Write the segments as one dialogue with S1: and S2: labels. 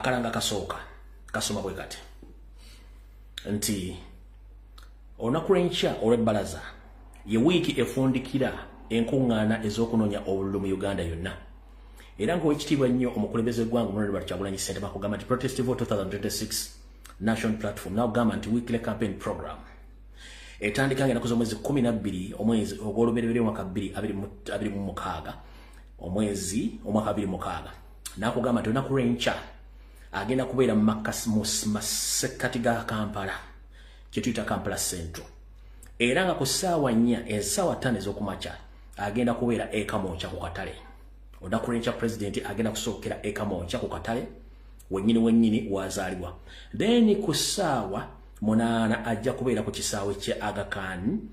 S1: Kalanga kasooka kasoma bwe kati nti onakulencha olw'ebbalaza ye wiiki efundikira enkuŋŋaana ez'okunoonya obululu mu Uganda yonna era ng'owekitiibwa nnyo omukulembeze gw'eggwanga Honorable Kyagulanyi Ssentamu akugamba nti Protest Vote 2026 National Platform n'akugamba nti weekly campaign program etandika ng'ennaku z'omwezi 12 omwezi ogw'olubereberye omwaka 2026 omwaka 2026 n'akugamba nti onakulencha agenda kubeera mu masekati ga Kampala kyetuyita Kampala Central era nga ku ssaawa 4 essaawa 5 ez'okumakya agenda kubeera Ekamocha ku katale onakulencha president agenda kusookera Ekamocha ku katale wennyini wazaalibwa then ku ssaawa 8 ajja kubeera ku kisaawe kya Aga Khan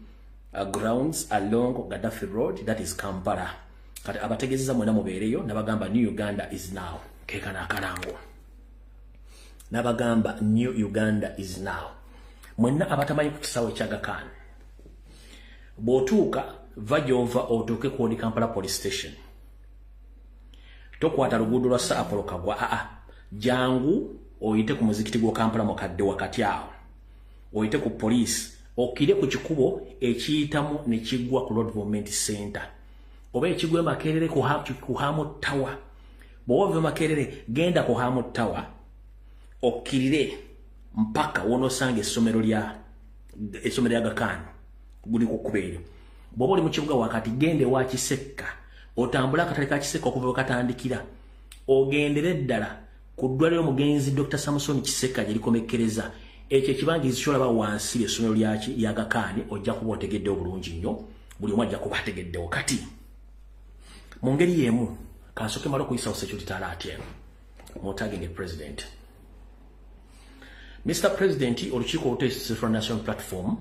S1: grounds along Gaddafi Road, that is Kampala. Kati abategezeza mwena mubeereyo nabagamba New Uganda is now kekana akalango nabagamba New Uganda is now mwena abatamanyi ku kisaawe kya Aga Khan bw'otuuka vajova otuuke ku Kampala police station tokwata luguudo lwa Sir Apollo Kagwa jangu oyite ku muzikiti gwa Kampala mukadde wakati awo oyite ku police okire ku kikubo ekiyitamu ne kiggwa ku Road Movement Center oba ekigwe Makerere ku Hamu Tower bw'ova Makerere genda ku Hamu Tower okirire mpaka wonosanga essomero lya Aga Khan guli ku kubeere bw'oba oli mu kibuga wakati gende wa Kisekka otambula akatale ka Kisekka okuva katandikira ogendere ddala ku ddwaliro mugenzi Dr. Samson Kisekka gye likomekkereza ekyo ekibangirizi kyolaba wansi essomero lyaki lya Aga Khan ojja kuba otegeddewo bulungi nnyo buli omu ajja kuba ategeddewo kati mu ngeri y'emu kansooke mala okuyisawo security alert eno mutaginge president Mr. President olukiiko oluteesesefwa National Platform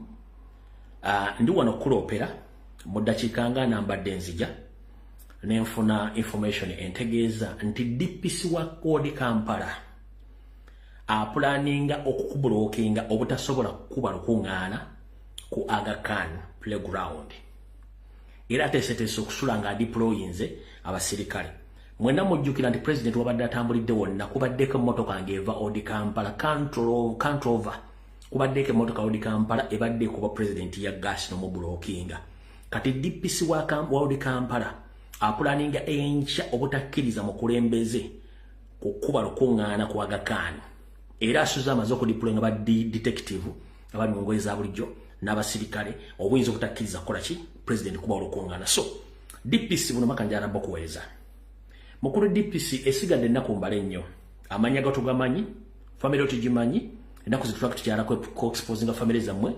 S1: ndi wano okuloopera mu ddakiika nga nambadde nzija nenfuna information entegeeza nti DPC wa Ward Kampala apulaninga okukubulookinga obutasobola kukuba lukuŋŋaana ku Aga Khan playground era ateeseteese okusula nga adiployinze abasirikale mwena mujjukira nti president wabadde atambulidde wonna kubaddeko emmotoka ng'eva Ward Kampala cantrover kubaddeko emmotoka Ward Kampala ebadde kuba president ya gas n'omubulookinga kati DPC wa Ward Kampala apulaninga enkya obutakkiriza mu kulembeze kukuba lukuŋŋaana ku Aga Khan era asuza amaze okudiployinga ba detective abali mu ngoye za bulijjo n'abasirikale obuyinza obutakkiriza kukola ki president kuba lukuŋŋaana so DPC buno makanjala bokuweeza mukulu DPC esigadde ennaku mbale nnyo amanya gatugamanyi family otugimanyi ennaku zitulaka tukyalako exposing family zammwe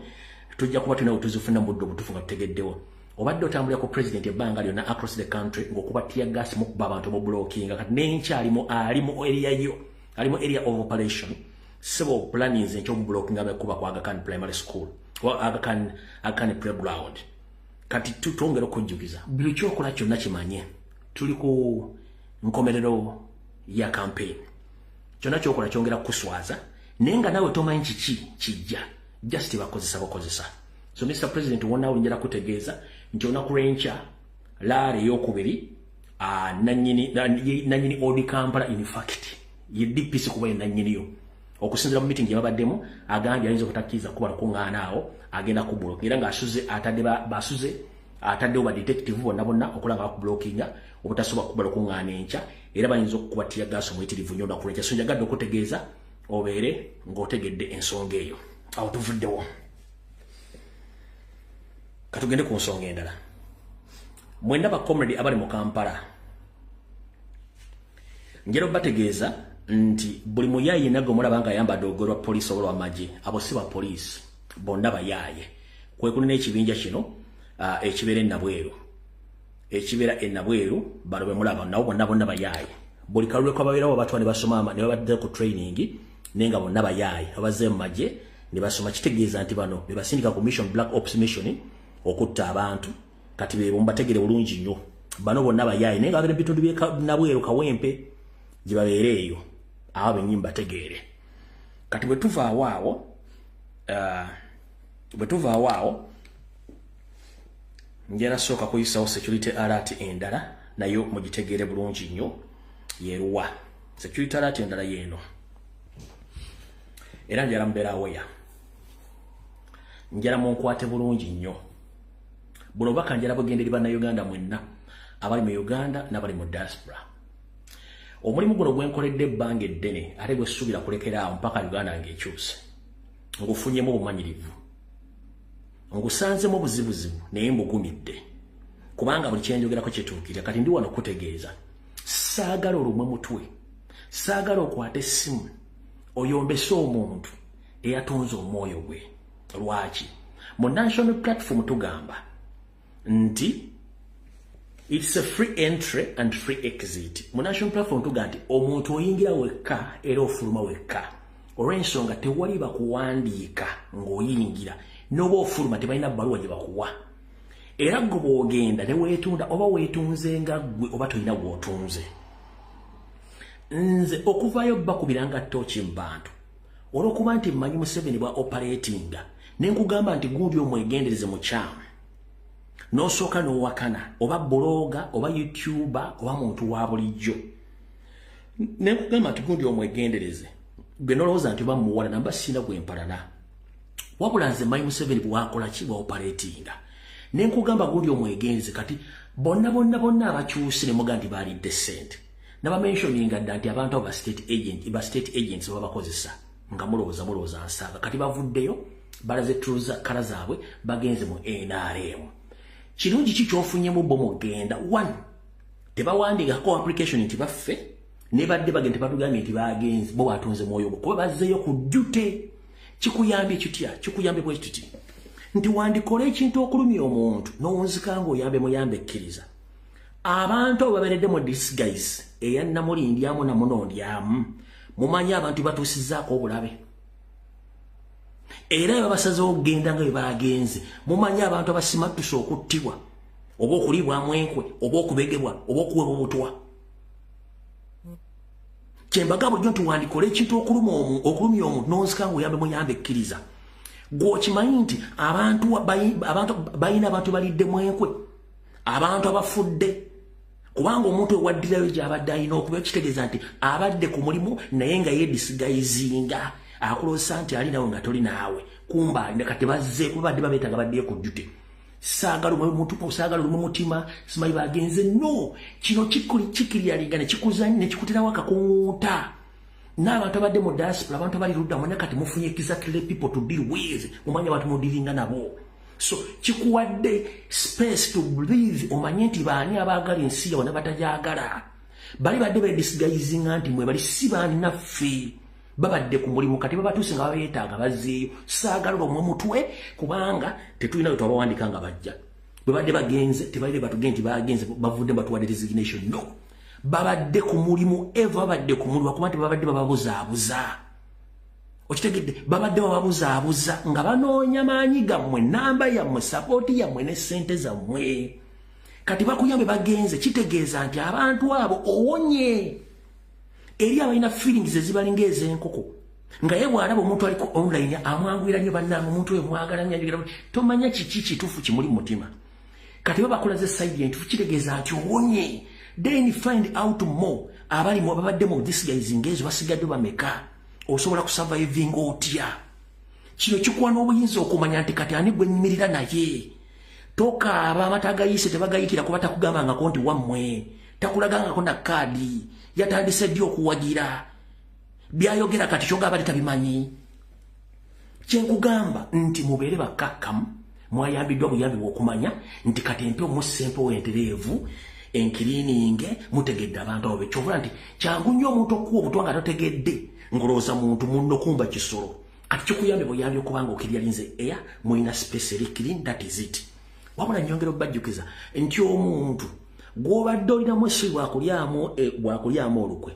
S1: tujja kuba tulina otuzifuna muddo obutuufu nga tutegeddewo obadde otambulira ku president ebbanga lyonna across the country ng'okuba tia gas mukuba abantu mu blocking kati n'enkya alimu area of operation sebo plannings enkya omublocking abekuba ku Aga Khan primary school Aga Khan playground kati tutongera okujjukiza buli kyokola kyonna kimanye tuli ku nkomerero ya campaign kyonna kyokola kyongera kuswaza naye nga nawe tomanyi kiki kijja just bakozesa so Mr. President wonna olinjala kutegeeza nti onakulencha laare ey'okubiri nanyini Ward Kampala in fact ye DPC kuba ye nanyiniyo okusinzira mu meeting gye babaddemu agambye ayinza okutakkiriza kuba lukuŋŋaana awo agenda kubulooka era ng'asuze ataddewo ba detective bonna okulanga bakubulookinga obutasobola kuba lukuŋŋaana enkya era bayinza okukuba tia gas omuyitirivu nnyo onakulencha so njagadde okutegeeza obeere ng'otegedde ensonga eyo awo tuvuddewo katugende ku nsonga endala mwenda ba comrade abali mu Kampala njera obategeeza nti buli muyaaye nagwe mulaba nga ayambadde olugero lwa poliisi oba lw'amagye abo si ba poliisi bonna bayaaye kwe kuli n'ekibinja kino ekibeera enabweru bano be mulaba nabo bonna bayaaye buli kalule kababeerawo batwa ne basoma ne babadde ku training naye nga bonna bayaaye abazze mu magye ne basoma kitegeeza nti bano be basindika ku mission black ops mission okutta abantu kati be bategere bulungi nnyo bano bonna bayaaye naye nga babeera ebitundu by'enabweru kawempe gye babeera eyo abo bennyini bategeere kati bwe tuvaawo awo njera sooka kuyisawo security alert endala nayo mugitegeere bulungi nnyo yeruwa security alert endala yeeno era njala mbeera aweya njala munkwate bulungi nnyo buno baka njala bugenderi bannayuganda mwenna abali mu Uganda n'abali mu diaspora omulimu guno gwenkoledde ebbanga eddene ate gwe ssuubira kulekera awo mpaka Uganda ng'ekyuse ngufunyemu obumanyirivu ngusanzemu obuzibuzibu naye mbugumidde kubanga buli kyenjogerako kyetuukirira kati ndi wano kutegeeza saagala olumwe mutwe saagala okwata essimu oyombese omuntu eyatonze omwoyo gwe lwaki mu national platform tugamba nti it's a free entry and free exit mu national platform tugamba nti omuntu oyingira wekka era ofuluma wekka olw'ensonga tewali bakuwandiika ng'oyingira n'oba ofuluma tebalina bbaluwa gye bakuwa era gwe bw'ogenda ne weetunda oba weetunze nga ggwe oba tolina gw'otunze nze okuvaayo bakubiranga ttooki mu bantu olw'okuba nti mmanyi Museveni bwa operatinga ne nkugamba nti gundi omwegendereze mukyamu n'osooka n'owakana oba bloga oba youtuber oba muntu wa bulijjo ne nkugamba nti gundi omwegendereze gwe nolowooza nti oba muwala namba sina gwe mpalana wabula nze mmanyi Museveni bwakola ki bwa operatinga ne nkugamba gundi omwegendereze kati bonna abakyuse ne muga nti baalidde ssente nabamentioninga dda nti abantu abo ba state agents babakozesa nga mulowooza nsaaga kati bavuddeyo balaze kala zaabwe bagenze mu NRM kirungi ki kyofunyemu bo mugenda one tebawandiikako application nti baffe ne badde bagende batugambye nti bagenze bo batunze mwoyo kuba bazzeeyo ku ddute kikuyambye kitya kikuyambye bwe kiti nti wandikola ekintu okulumya omuntu n'owunzikanga oyambe muyambe ekkiriza abantu abo baberedde mu disguise eyannamulindyamu namunondyamu mumanyi abantu batuusizzaako obulabe era babasazeho okugenda nga bwe bagenze mumanyi abantu abasimattuse okuttibwa oba okulibwamu enkwe oba okubegebwa oba okuweebwa obutwa kyembaga bulijjo nti wandikola ekintu okulumya omuntu n'owunzikanga oyambe muyambe ekkiriza gw'okimanyi nti abantu balina abantu baliddemu enkwe abantu abafudde kubanga omuntu ewaddirayo gy'abadde alina okuba kitegeeza nti abadde ku mulimu naye nga yeedisigayizinga akuloosa nti ali nawe nga toli naawe kumba kati bazze kuba badde babeetanga baddeyo ku ddute saagala olumu mutima simanyi bagenze no kino kikiryalinga ne kikuterawo akakunguuta n'abantu abadde mu diaspora abantu abali ludda mwena kati mufunye exactly people to deal with mumanyi abantu mudiringa nabo so kikuwadde space to breathe omanye nti baani abaagala ensi yawe nabatajagala bali badde bedisigayizinga nti mwe bali si baani naffe babadde ku mulimu kati babatuuse nga babeetaaga bazzeeyo saagala omwe mutwe kubanga tetulina bwe twabawandika nga bajja bwe badde bagenze tebalire batugende nti bagenze bavudde batuwadde resignation no babadde ku mulimu eva babadde ku mulimu kuba nti babadde bababuzaabuza okitegedde babadde bababuzaabuza nga banoonya maanyi gammwe namba yammwe sapooti yammwe ne ssente zammwe kati bakuyambe bagenze kitegeeza nti abantu abo owonye eri abalina feelings ezibalinga ez'enkoko nga ye bw'alaba omuntu aliko online amwanguyira nnyo bannange omuntu oyo mwagala nnyo tomanya kiki kituufu kimuli mu mutima kati babakolaze side entuufu kitegeeza nti owonye then find out more abali babadde mu disguising ezo basigadde bameka osobola kusurviving otya kino kikuwa n'obuyinza okumanya nti kati ani gwe nnyimirira naye tokaaba amata agayise tebagayitira kuba takugambangako nti wammwe takulagangako na kaadi yatandise ddi okuwagira byayogera kati kyonga abali tabimanyi kyenkugamba nti mubeere bakkakkamu mwayambiddwa buyambi bw'okumanya nti kati empe omusempe wentereevu enkiriininge mutegedde abantu abo bekyovula nti kyangu nnyo omuntu okuwa obutwa nga totegedde ngolooza muntu munno kumba kisolo kati kikuyambe buyambi okubanga okiryalinze eya mulina space eri clean that is it wabula nnyongera obbajjukiza nti omuntu gw'obadde olinamu esi bwakulyamu olukwe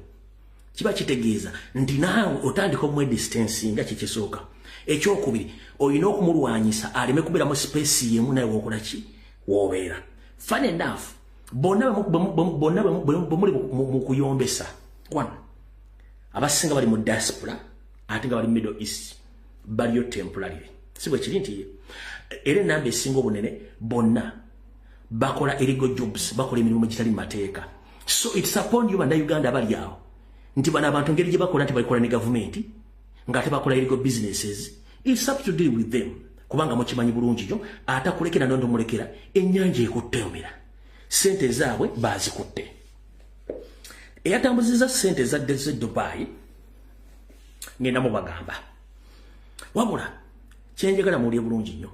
S1: kiba kitegeeza nti naawe otandika omwedistansi nga kikisooka ekyokubiri olina okumulwanyisa aleme kubeeramu space yemu naye wokola ki woobeera fun enough bonna bwemuli mu kuyombesa one abasinga bali mu diaspora ate nga bali middle east baliyo temporary si bwe kiri nti era enamba esinga obunene bonna bakola illegal jobs bakola emirimu gitali mu mateeka so it's upon you bannayuganda abali awo nti bano abantu ngeri gye bakola nti balikola ne gavumenti nga tebakola illegal businesses, it's up to deal with them. Kubanga mukimanyi bulungi yo atakulekera ndondo mulekera ennyanja ekutteomera. Sente zaabwe bazikutte. Eyatambuziza sente za Dubai ngenda mu bagamba. Wabula kyenjagala muulye bulungi nnyo.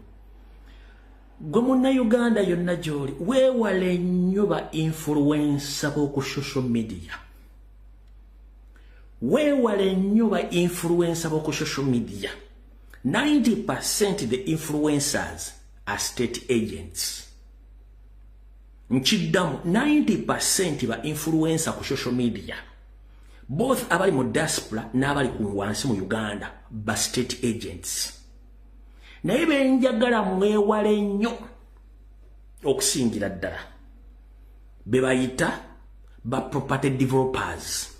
S1: Gwe munna Uganda yonna gy'oli weewale nnyo ba influencer b'oku social media. Weewale nnyo ba influencer b'oku social media. 90% the influencers are state agents. Nchiddamu 90% ba influencer ku social media. Both abali mu diaspora n'abali ku wansi mu Uganda ba state agents. Naye benjagala mwewale nnyo okusingira ddala be bayita ba property developers.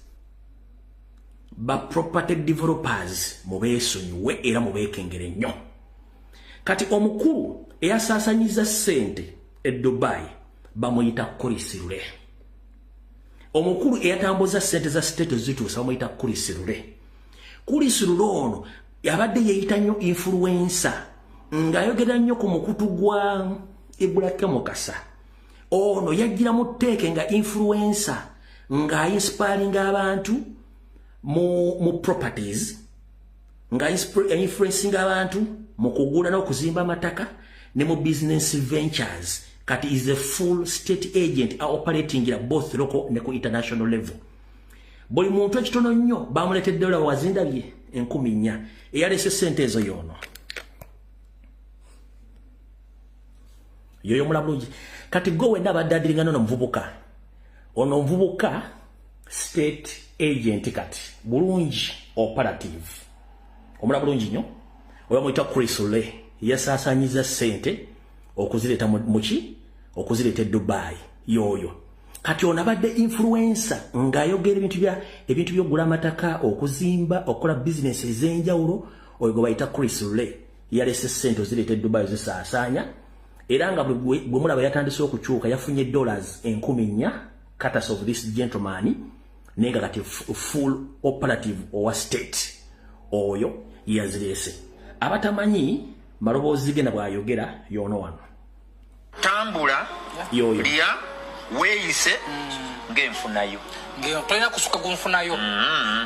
S1: Ba property developers mubeesonyiwe era mubeekengere nnyo. Kati omukulu eyasaasanyiza ssente e Dubai bamuyita Kulisirule. Omukulu eyatambuza ssente za state zituusa bamuyita Kulisirule. Kulisirule ono yabadde yeeyita nnyo influencer ng'ayogera nnyo ku mukutu gwa Ibulake Mukasa. Ono yajjira mu tteeke nga influencer ng'ayinsipalinga abantu mu properties nga influencing abantu mu kugula n'okuzimba amataka ne mu business ventures. Kati is a full state agent operating at both local ne ku international level. Buli muntu ekitono nnyo bamuletedde dola wazindabye 10,000 eyalese sente ezo yono. Yoyo mulabuluji. Kati go wenda badadiringa nono mvubuka. Ono mvubuka state agent kati. Bulungi operative. Omula bulungi nyo. Oyo mwita Kulisule. Yasaasanyiza sente okuzileta muki okuzileta Dubai yoyo. Kati onabadde influencer ng'ayogera ebintu by'ogula amataka okuzimba okola business ez'enjawulo oyo gwe bayita Kulisule. Yalese sente ozileta Dubai zisaasanya. Era nga bwe mulaba yatandise okukyuka yafunye dollars 10,000 cutters of this gentleman nenga kati full operative owa state oyo yazilese. Abatamanyi maloboozi gena bw'ayogera yono wano.
S2: Tambula
S1: yoyo
S2: lya weeyise ng'enfunayo.
S3: Tolina kusuka kunfunayo.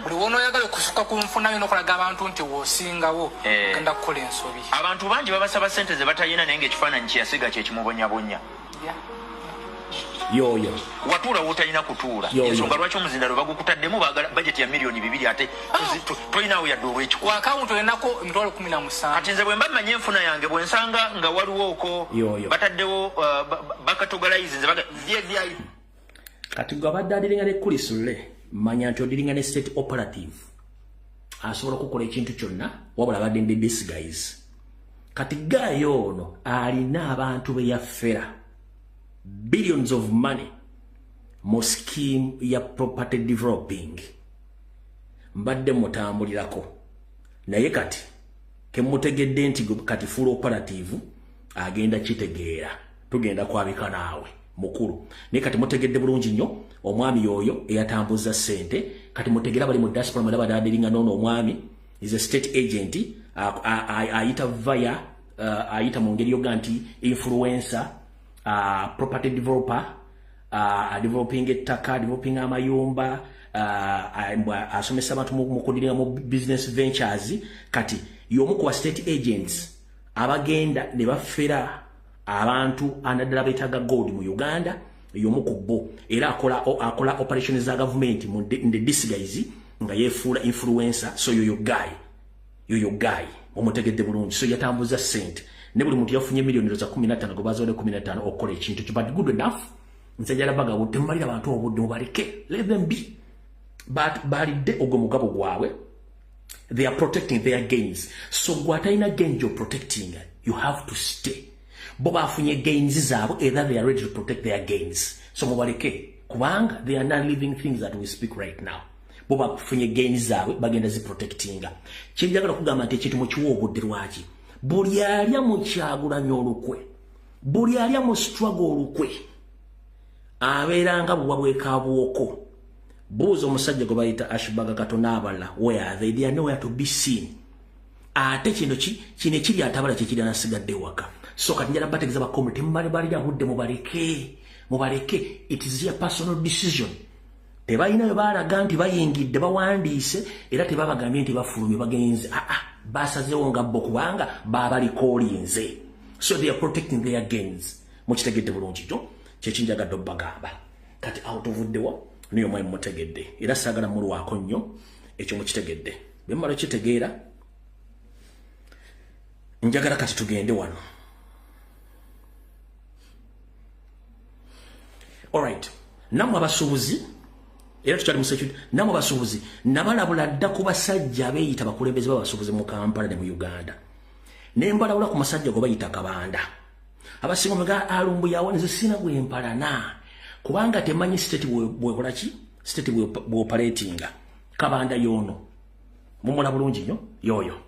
S3: Buli wono oyagala kusuka kunfunayo n'okulaga abantu nti w'osingawo genda kukola ensobi.
S2: Abantu bangi babasaba sente ze batalina naye ng'ekifaananyi kyeyasiga kye kimubonyabonya.
S1: yoyo
S2: watuula w'otalina kutuula. Ensonga lwaki omuzindalo bagukutaddemu baagala bajeti ya miliyoni 2 ate tolinawo yadde olw'ekikugu.
S3: Akawunti olinako emitwalo 17.
S2: Kati nze bwe mba mmanyi enfuna yange bwe nsanga nga waliwo okwo bataddewo bakatogalize nze byayi.
S1: Kati gwe abadde adiringa ne Kulisule manya nti odiringa ne state operative asobola okukola ekintu kyonna wabula abadde ndi disguise. Kati gayo ono alina abantu be yaffera billions of money mu scheme ya property developing. Mbadde mutambulirako naye kati kemutegedde nti kati full operative agenda kitegeera tugenda kwabika naawe mukulu. Naye kati mutegedde bulungi nnyo omwami yoyo eyatambuza sente. Kati mutegera bali mu diaspora mulaba dadiringa nono omwami is a state agent ayita via ayita mu ngeri yoga nti influencer property developer developing ettaka developing amayumba asomesa abantu mu kudiringa mu business ventures. Kati y'omu ku state agents abagenda ne baffera abantu anaddala beetaga gold mu Uganda y'omu ku bo era akola operations za government mu disguise nga yefuula influencer. So yoyo guy omutegedde bulungi. So yatambuza sente ne buli muntu yafunye miliyoni za 15 go bazole 15 okola ekintu kyo but good enough. Nsajala baga butemalira abantu obudde mubaleke let them be. But balidde ogwo mugabo gwabwe. They are protecting their gains. So gwataina gains you're protecting, you have to stay. Boba afunye gains zaabo either they are ready to protect their gains. So mubaleke kubanga they are not living things that we speak right now. Boba afunye gains zaabo bagenda zi protectinga. Kinjagala kugamba nti ekintu mu kiwo obudde lwaki. Buli alya mu Kyagulanyi olukwe. Buli alya mu struggle olukwe. Abeeranga buwa bwekabwoko. buuza omusajja gwe bayita Ashbaga Katona abalala where are they are nowhere to be seen. Ate kino ekiri atabala kikiri nasigadde waka. So kati njala bategeza ba community mbalibali ya budde mubaleke it is your personal decision. Tebalina yo balaga nti bayingidde bawandiise era tebabagambye nti bafulumye bagenze basazeewo nga bo kubanga babalikolinze. So they are protecting their gains. Mukitegedde bulungi kyo kyekinjagadde obbagamba. Kati out of the war niyo mwe mutegedde era sagala mulwako nnyo ekyo mukitegedde. Bemala kitegeera njagala kati tugende wano. Alright. Namwe abasuubuzi era tukyali mu security namwe abasuubuzi nabalabula dda ku basajja abeeyita bakulembeze b'abasuubuzi mu Kampala ne mu Uganda. Nembalabula ku masajja go bayita Kabanda. Abasinga mega alumbu yawo nzisina gwe mpalana. Kubanga temanyi state bwe ki state bwe operatinga. Kabanda yono. Mumula bulungi nnyo yoyo.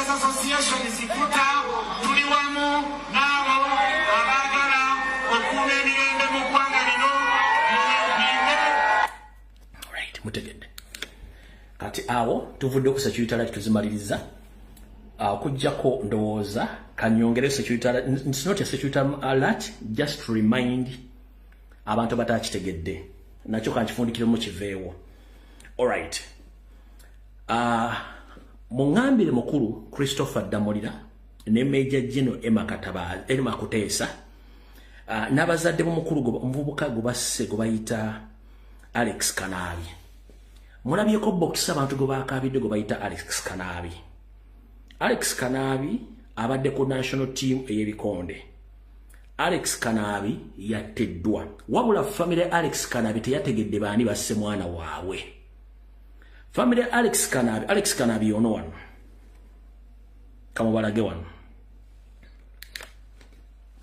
S4: Association is ikuta tuliwamu nabo abagala okuna emirembe mu ggwanga lino.
S1: Alright, mutegedde. Kati awo tuvudde ku security alert tuzimaliriza. Okujjako ndowooza kanyongere security alert. It's not a security alert, just to remind abantu batakitegedde. Nakyo kankifundikiremu kiveewo. Alright. Mungambire mukuru Christopher Damolira ne Major General Emma Kuteesa n'abazadde b'omukulu omuvubuka gwe basse gwe bayita Alex Kanabi. Mulabyeko box abantu gwe baakabidde gwe bayita Alex Kanabi. Alex Kanabi abadde ku national team ey'ebikonde. Alex Kanabi yatteddwa. Wabula family Alex Kanabi teyategedde baani basse mwana waabwe. Family Alex Kanabi ono wano. Kamubalage wano.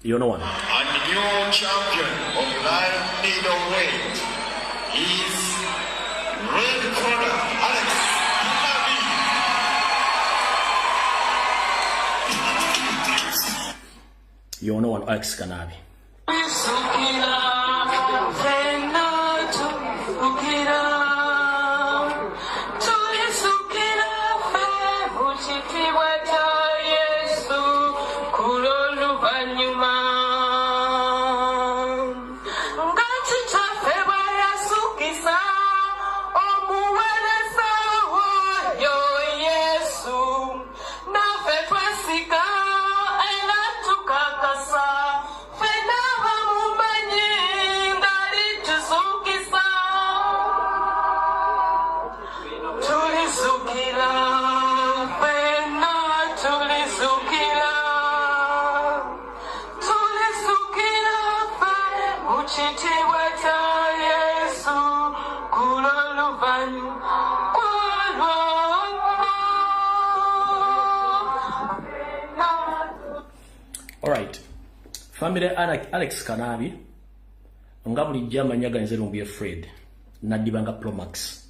S1: Yono wano.
S4: And the new champion of light middleweight is red corner Alex Kanabi.
S1: Yono wano Alex Kanabi. Alright. Family Alex Kanabi nga bulijja amanya ganze lumbuye Fred nadibanga Promax.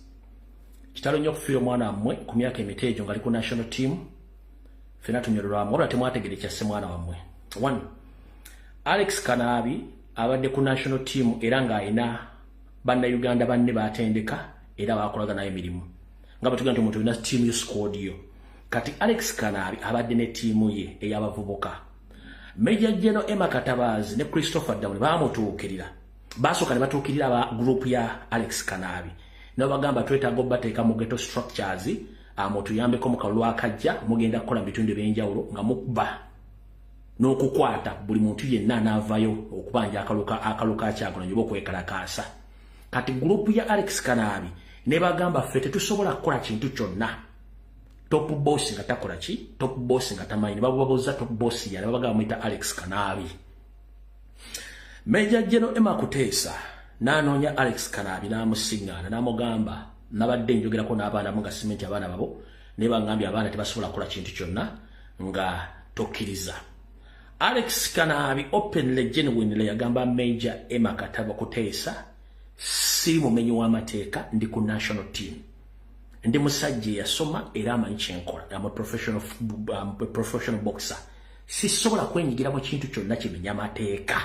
S1: Kitalo nnyo okufiira omwana wammwe ku myaka emiteejo ngali ku national team. Fena tunyololwamu wabula temwategere kyasse mwana wammwe. 1. Alex Kanabi abadde ku national team era ng'alina bannayuganda banne batendeka era bakolaga naye emirimu. Nga bwe tugamba nti omuntu alina team yo squad yo. Kati Alex Kanabi abadde ne team ye ey'abavubuka. Major General Emma Katabazi ne Christopher Damolira bamutuukirira. Basooka ne batuukirira aba group ya Alex Kanabi. Nabo bagamba twetaaga obbateeka mu ghetto structures amutuyambeko mu kalulu akajja mugenda kukola bitundu ebyenjawulo nga mukuba n'okukwata buli muntu yenna n'avaayo okubanja akaluka akyagono nyoba okwekalakaasa. Kati group ya Alex Kanabi ne bagamba ffe tetusobola kukola kintu kyonna. Top boss nga takola ki? Top boss nga tamanyi. Babubabuza top boss ya bagamba mwita Alex Kanabi. Major General Emma Kuteesa n'anoonya Alex Kanabi n'amusiŋŋaana n'amugamba nabadde njogerako n'abaana mu nga simenti abaana babo ne bangambye abaana tebasobola kukola kintu kyonna nga tokkiriza. Alex Kanabi openly genuinely yagamba Major Emma Kataba Kuteesa siri mumenyi w'amateeka ndi ku national team. Ndi musajja yasoma era amanyi kyenkola. I'm a professional boxer. Sisobola kwenyigira mu kintu kyonna kimenya amateeka.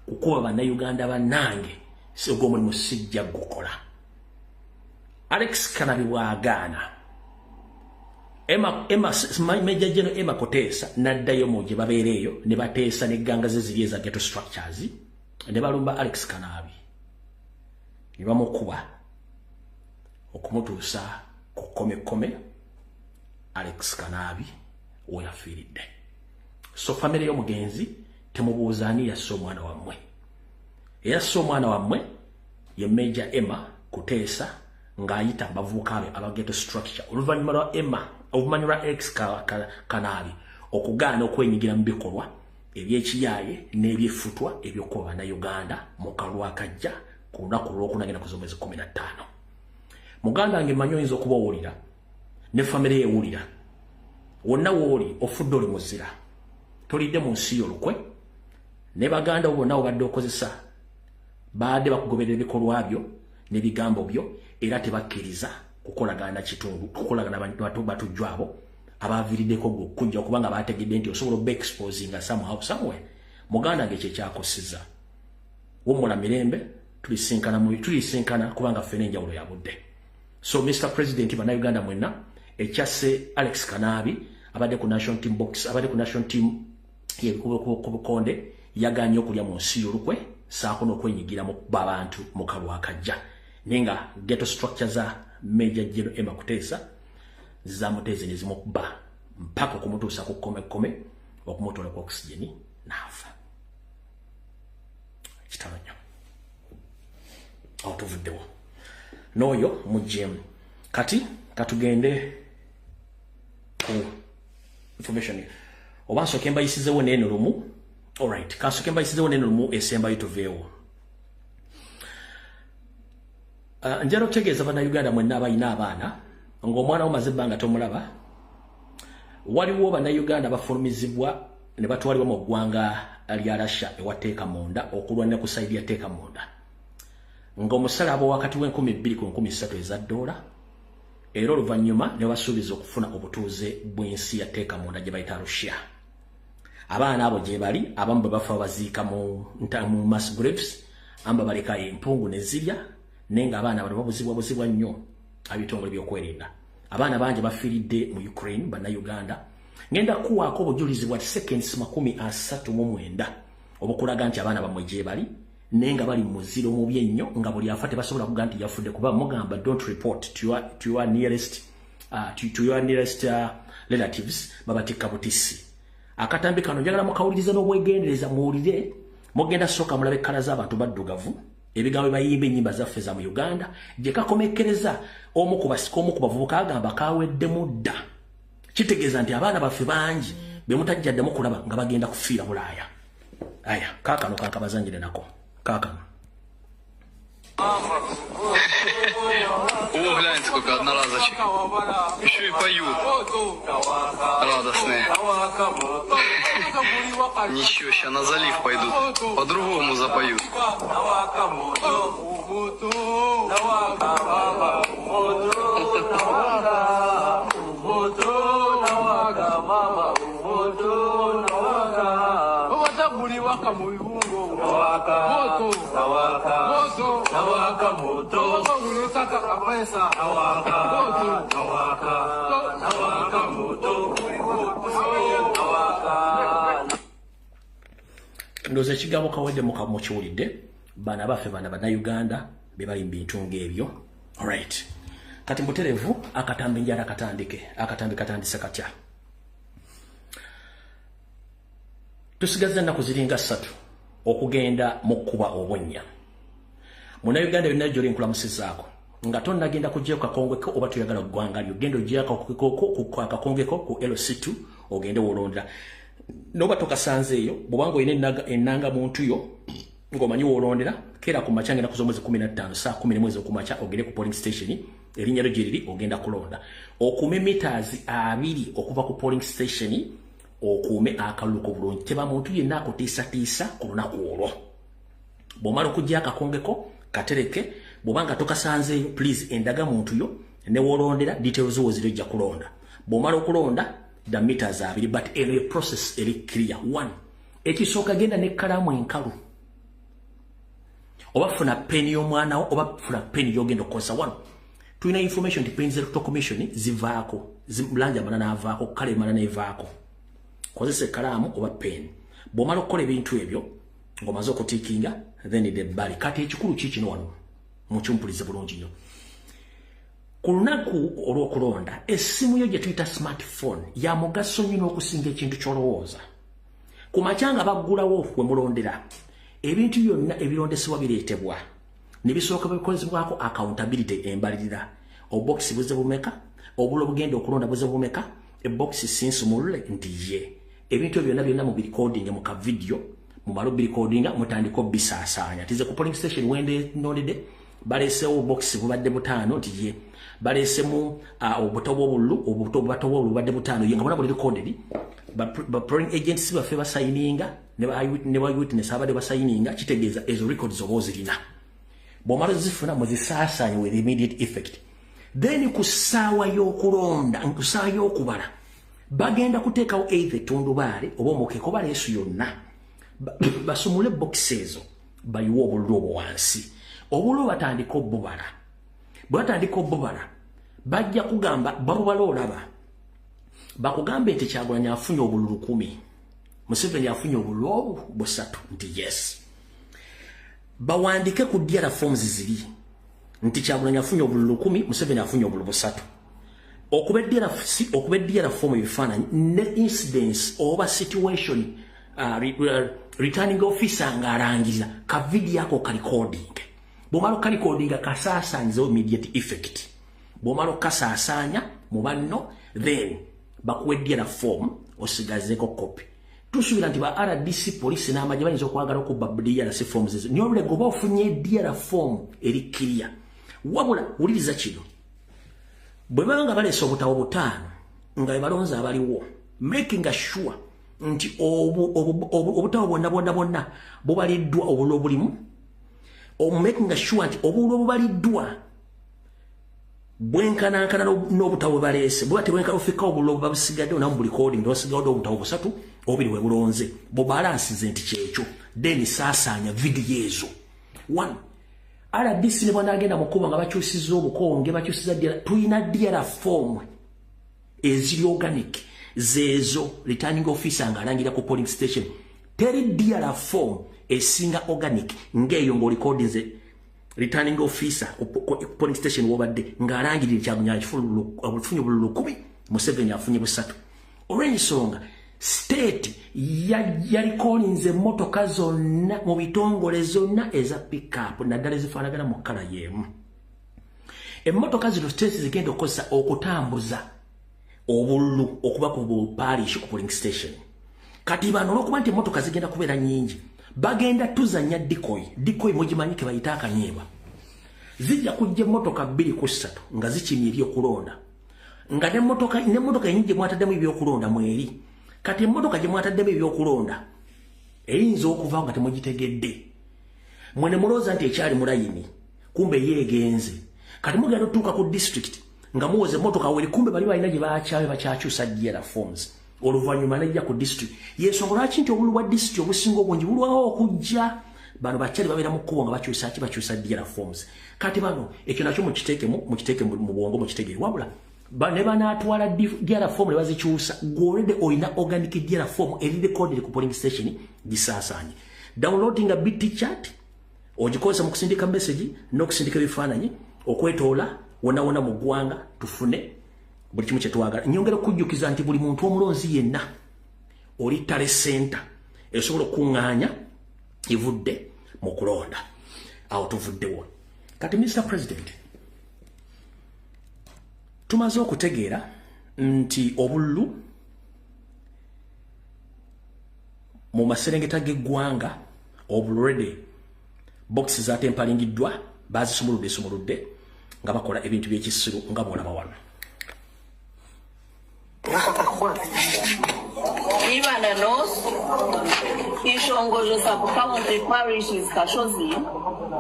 S1: Kukuba bannayuganda bannange ogwo mulimu sijja gukola. Alex Kanabi bw'agaana. Major General Emma Kuteesa n'addayo mu gye babeereeyo ne bateesa n'egganga ze ziri eza ghetto structures ne balumba Alex Kanabi. Ne bamukuba okumutuusa ku kkomekome Alex Kanabi we yafiiridde. So family y'omugenzi temubuuza ani yasse omwana wammwe. Eyasse omwana wammwe ye Major Emma Kuteesa ng'ayita abavubuka be aba ghetto structure. Oluvannyuma lwa Emma obumanyirwa Alex Kanabi okugaana okwenyigira mu bikolwa eby'ekiyaaye n'ebyefutwa eby'okuba bannayuganda mu kalulu akajja ku lunaku olw'okunagenda ku z'omwezi 15. Muganda wange mmanyi oyinza okuba owulira ne famire ewulira wonna w'oli ofudde oli muzira tolidde mu nsi y'olukwe ne baganda bonna obadde okozesa baadde bakugoberera ebikolwa byo n'ebigambo byo era tebakkiriza kukolagana kitundu kukolagana bantu batujjwabo abaviiriddeko gwe okujja kubanga baategedde nti osobola oba exposing somehow somewhere. Muganda wange kye kyakosiza wumula mirembe tulisinkana kubanga ffene enjawulo ya budde. So Mr. President bannayuganda mwenna ekyasse Alex Kanabi abadde ku national team box abadde ku national team ku bukonde yaganye okulya mu nsi y'olukwe saako n'okwenyigira mu kuba abantu mu kalulu akajja nenga ghetto structure za Major General Emma Kuteesa zamuteze nezimukuba mpaka okumutuusa ku kkomekome okumutola ku oxygen n'afa. Kitalo nnyo otuvuddewo n'oyo mujjemu. Kati katugende ku information oba nsooke mbayisizeewo n'eno lumu. Alright, kansooke mbayisizeewo n'eno lumu esembayo tuveewo. Njala okutegeeza bannayuganda mwenna abalina abaana ng'omwana omaze ebbanga tomulaba. Waliwo bannayuganda bafulumizibwa ne batwalibwa mu ggwanga lya Russia ewa Teekamunda okulwanira ku sayidi ya Teekamunda ng'omusalaba wakati w'2,000 ku 3,000 eza $, era oluvannyuma ne basuubiza okufuna obutuuze bw'ensi ya Teekamunda gye bayita Russia. Abaana abo gye bali abamu bwe bafa baziika mu mass graves amba baleka empungu ne zirya nenga abaana bano babuzibwa nnyo abitongole by'okwerinda. Abaana bangi bafiiridde mu Ukraine bannayuganda. Ngenda kuwaako obujulizi bwa seconds 39 obukulaga nti abaana bamwe gye bali nenga bali mu muziro mubi ennyo nga buli afa tebasobola kuga nti yafudde kuba mugamba don't report to your nearest relatives babatikka butisi. Akatambi kano njagala mukawuliriza n'obwegendereza muwulire mugenda soka mulabe kkala z'abantu baddugavu ebigambo bayimba ennyimba zaffe za mu Uganda gye kakomekereza omu ku bavubuka agamba kaweddemu dda. Kitegeeza nti abaana baffe bangi be mutajjaddemu kulaba nga bagenda kufiira Bulaaya. Aya kaakano kankabazanjire nako kaakano.
S5: О, гляньте, сколько одноразочек. Еще и поют. Радостные. Ничего, сейчас на залив пойдут. По-другому запоют.
S1: Ndoza ekigambo kawedde mukiwulidde bana baffe bana bannayuganda be bali mu bintu ng'ebyo. Alright, kati mbuterevu akatambi njala katandise katya. Tusigaza ennaku ziringa 3 okugenda mu kkuba obwennya. Munnayuganda yonna gy'oli nkulamusizaako nga tonnagenda kugyeko kakongweko oba tuyagala ggwanga lyo genda ogyako ku kakongweko ku LC2 ogende wolondera. Noba tokasanzeeyo bw'obanga olina ennanga muntu yo ng'omanyi wolondera keera ku makya ngenda ku z'omwezi 15 saa 10 mwezi okumakya ogende ku polling station erinnya lyo gye liri ogenda kulonda. Okume meters 2 okuva ku polling station okuume akalulu ko bulungi teba muntu yenna akutiisatiisa ku lunaku olwo bw'omala okujja akakongeko katereke bw'obanga tokasanzeeyo please endaga muntu yo ne wolondera details wo ziri ojja kulonda bw'omala okulonda the meters abiri but eno ye process eri clear. One, ekisooka genda n'ekkalaamu enkalu oba funa peni y'omwana wo oba funa peni y'ogenda okukozesa. Wano tulina information depends electoral commission zivaako langi amala n'avaako kale emala n'evaako kozesa ekkalaamu oba peni bw'omala okukola ebintu ebyo ng'omaze okutiikinga then the bali kati ekikulu kikino wano mukyumpulize bulungi nnyo ku lunaku olw'okulonda essimu yo gye tuyita smartphone ya mugaso nnyo n'okusinga ekintu ky'olowooza ku makyanga baggulawo we mulondera ebintu byonna ebirondesebwa bireetebwa ne bisooka bikozebwako accountability embalirira obokisi buze bumeka obulo bugenda okulonda buze bumeka ebokisi sinsumulule nti ye ebintu byonna mu recording mu ka video mu malo recording mutandiko bisaasaanya tize ku polling station wende nolide balesewo bokisi bubadde butaano nti ye balesemu obutobo obulu badde butaano yenga bona buli recorded ba polling agencies bafe basayininga ne ba witness abade basayininga kitegeeza ezo records obozirina bw'omala zifuna muzisaasaanya with immediate effect then ku ssaawa y'okulonda ku ssaawa y'okubala bagenda kuteekawo either tundubaale oba omukeeko baleesu yonna basumule bokisi ezo bayiwa obululu obwo wansi obululu batandika obbubala bwe batandika obbubala bajja kugamba babubala olaba bakugambe nti Kyagulanyi afunye obululu 10 Museveni afunye obululu 3 nti yes bawandike ku diara forms ziri nti Kyagulanyi afunye obululu 10 Museveni afunye obululu 3 okubeddiara form ebifaananyi ne incidents oba situation returning officer ng'alangiriza ka video ako ka recording bw'omala ka recording kasaasaanyizewo immediate effect bw'omala okasaasaanya mu banno then bakuweddiara form osigazeeko copy tusuubira nti ba RDC police n'amagye bayinza okwagala okubba DRC forms ezo niyo olulego oba ofunye DRC form eri clear wabula wuliriza kino bwe banga baleese obutabo butaano nga bebalonze abaliwo making sure nti obutabo bonna bubaliddwa obululu obulimu making sure nti obululu obubaliddwa bwenkanankana n'obutabo baleese bwe tebwenkana ofika obululu babusigadde onamu buli recording osigadde obutabo 3 obiri we bulonze bubalansize nti kyekyo then saasaanya video ezo. One, RDC ne bw'anaagenda mukuba nga bakyusiza obukonge bakyusiza tulina DRC form eziri organic zezo returning officer ng'alangira ku polling station teri DRC form esinga organic ng'eyo ng'olikodinze returning officer ku polling station wobadde ng'alangirira Kyagulanyi afunye obululu 10 Museveni afunye 3 olw'ensonga state yalikolinze emmotoka zonna mu bitongole zonna eza pickup naddala ezifaanagana mu kkala y'emu emmotoka zino state zigenda okukozesa okutambuza obululu okuba ku parish ku polling station kati bano olw'okuba nti emmotoka zigenda kubeera nnyingi bagenda tuzanya dikoyi mugimanyike bayita akanyeebwa zijja kujja emmotoka 2-3 nga zikimya ebyokulonda nga n'emmotoka enyingi mwataddemu ebyokulonda mweri kati emmotoka gye mwataddemu ebyokulonda eyinza okuva nga temugitegedde mwene mulooza nti ekyali mulayini kumbe yeegenze kati mugenda otuuka ku district nga muwoze emmotoka weri kumbe bali balina gye bakyakyusa DRC forms oluvannyuma nejja ku district yensonga lwaki nti obululu bwa district obusinga obungi bulwawo okujja bano bakyali babeera mu kkubo nga bakyusa DRC forms kati bano ekyo nakyo mukiteeke mu bwongo mukitegere wabula ne banaatwala DRC form ne bazikyusa gwolede olina organic DRC form eri recorded ku polling station gisaasaanye downloading a bit chat ogikozesa mu kusindika message n'okusindika ebifaananyi okwetoola wona mu ggwanga tufune buli kimu kyetwagala nyongera okujjukiza nti buli muntu omulonzi yenna oli tale center esobola okuŋŋaanya evudde mu kulonda awo tuvuddewo kati Mr. President tumaze okutegeera nti obululu mu maserengeta g'eggwanga obululede boxi zatempalingiddwa bazisumuludde nga bakola ebintu by'ekisiru nga bw'olaba wano
S6: Uganda North, Ishongojo Sub-County Parish is Kashozi.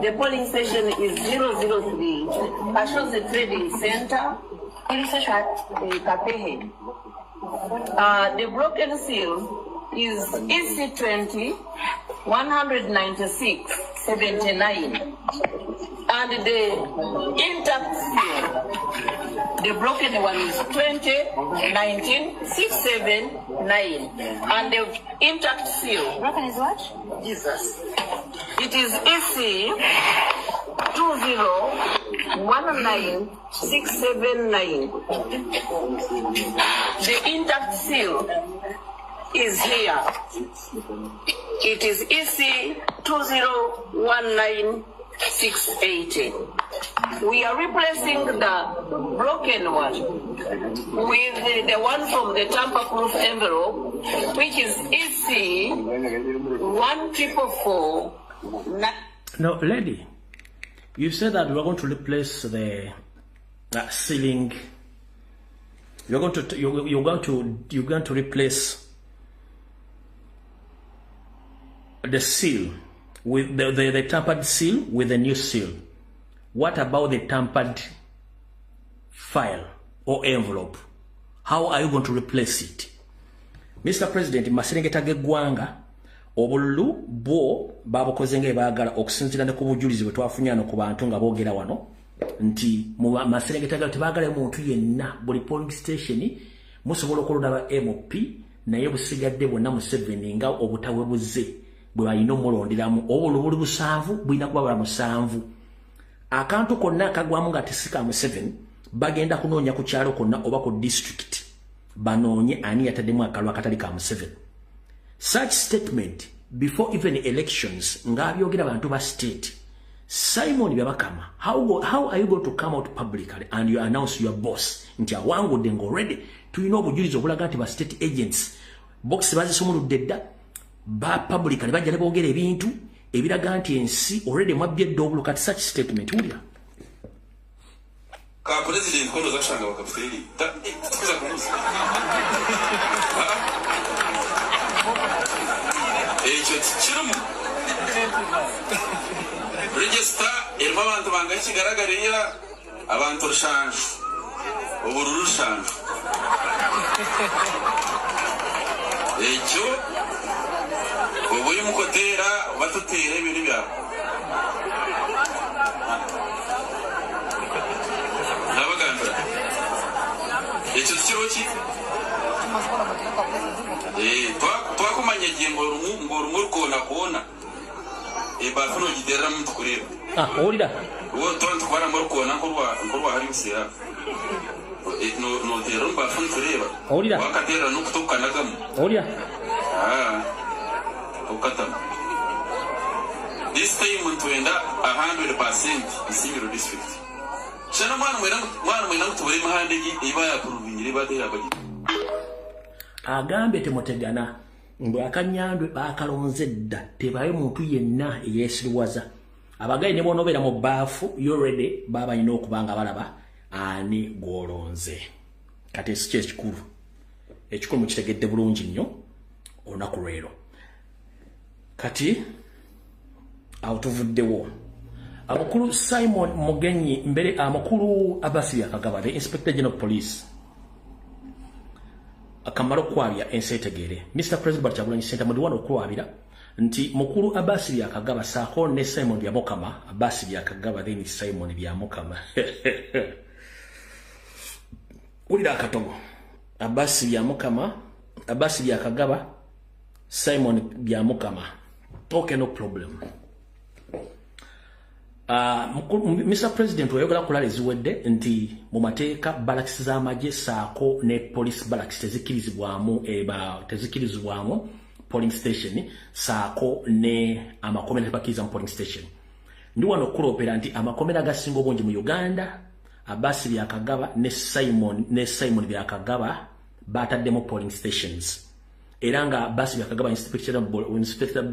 S6: The polling station is 003, Kashozi Trading Center, Kapehe. The broken seal is EC20 196 79, and the intact seal, the broken one is 20 19 679, and the intact seal. Broken is what? Jesus. It is EC 2019679. The intact seal is here. It is EC 2019680. We are replacing the broken one with the one from the tamper-proof envelope, which is EC 1444.
S1: No, lady, you said that we are going to replace the ceiling. You're going to replace the seal with the tampered seal with the new seal. What about the tampered file or envelope? How are you going to replace it? Mr. President, Maserengeta geggwanga obululu bwo babukozenga ebagala okusinzira ne ku bujulizi bwe twafunyano ku bantu nga boogera wano nti mu Maserengeta gato tebagala muntu yenna buli polling station musobola okulonda ba MOP naye busigadde bwonna mu 7 nga obutawe buzze bwe balina omulonderamu obululu buli 7 bulina kuba bwa 7 akantu konna kagwamu nga tisika mu 7 bagenda kunoonya ku kyalo konna oba ku district banoonye ani yataddemu akalwa akatali ka mu 7. Such statement before even elections ngabyogera abantu ba state. Simon Byabakama, how are you going to come out publicly and you announce your boss nti awangudde already tulina obujulizi obulaga nti ba state agents box bazisumuludde dda ba publicly bajja ne boogera ebintu ebiraga nti ensi already mwabyedde obulu kati such statement ulya
S7: ka president kono zashanga bakafuteri tukuza kumusa chirumu register irimo abantu bangaye kigaragariya abantu rushanje ubururu rushanje ecyo ubuye mukotera batutira ibintu byabo nabagambira ecyo kiroki twakumanye gihe ngo rumuri kona bafuno gidera muntu kureba
S1: olida
S7: uwo tonto kwara muri kona nkorwa hari usira no dero bafuno tureba
S1: olida
S7: wakatera no kutokanagamo
S1: olida
S7: ukatama this time ntwenda 100% isingiro district shana mwana mwena kutubere mahande iba ya kurubingire batera baji
S1: agambe temotegana mbu akanyandwe bakalonze dda tebaye muntu yenna eyesirwaza abagaye ne bonobera mu baafu already baba ino okubanga balaba ani gwolonze kati sikye ekikulu mukitegedde bulungi nnyo olunaku lwero kati awo tuvuddewo amakulu Simon Mugenyi mbere amakulu Abasi Akagaba the Inspector General of Police akamaro kwabya ensetegere Mr. President Kyagulanyi Ssentamu ndi wano okwabira nti mukulu Abasi Akagaba saako ne Simon Byamukama Abasi Akagaba then Simon Byamukama ulira akatogo Abasi Byamukama Abasi Akagaba Simon Byamukama okay no problem. Mr. President oyogala kulala eziwedde nti mu mateeka barracks z'amagye saako ne police barracks tezikirizibwamu polling station saako ne amakomera tebakkiriza mu polling station. Ndi wano okuloopera nti amakomera agasinga obungi mu Uganda Abasi Byakagaba ne Simon Byakagaba bataddemu polling stations. Era nga Abasi Byakagaba Inspector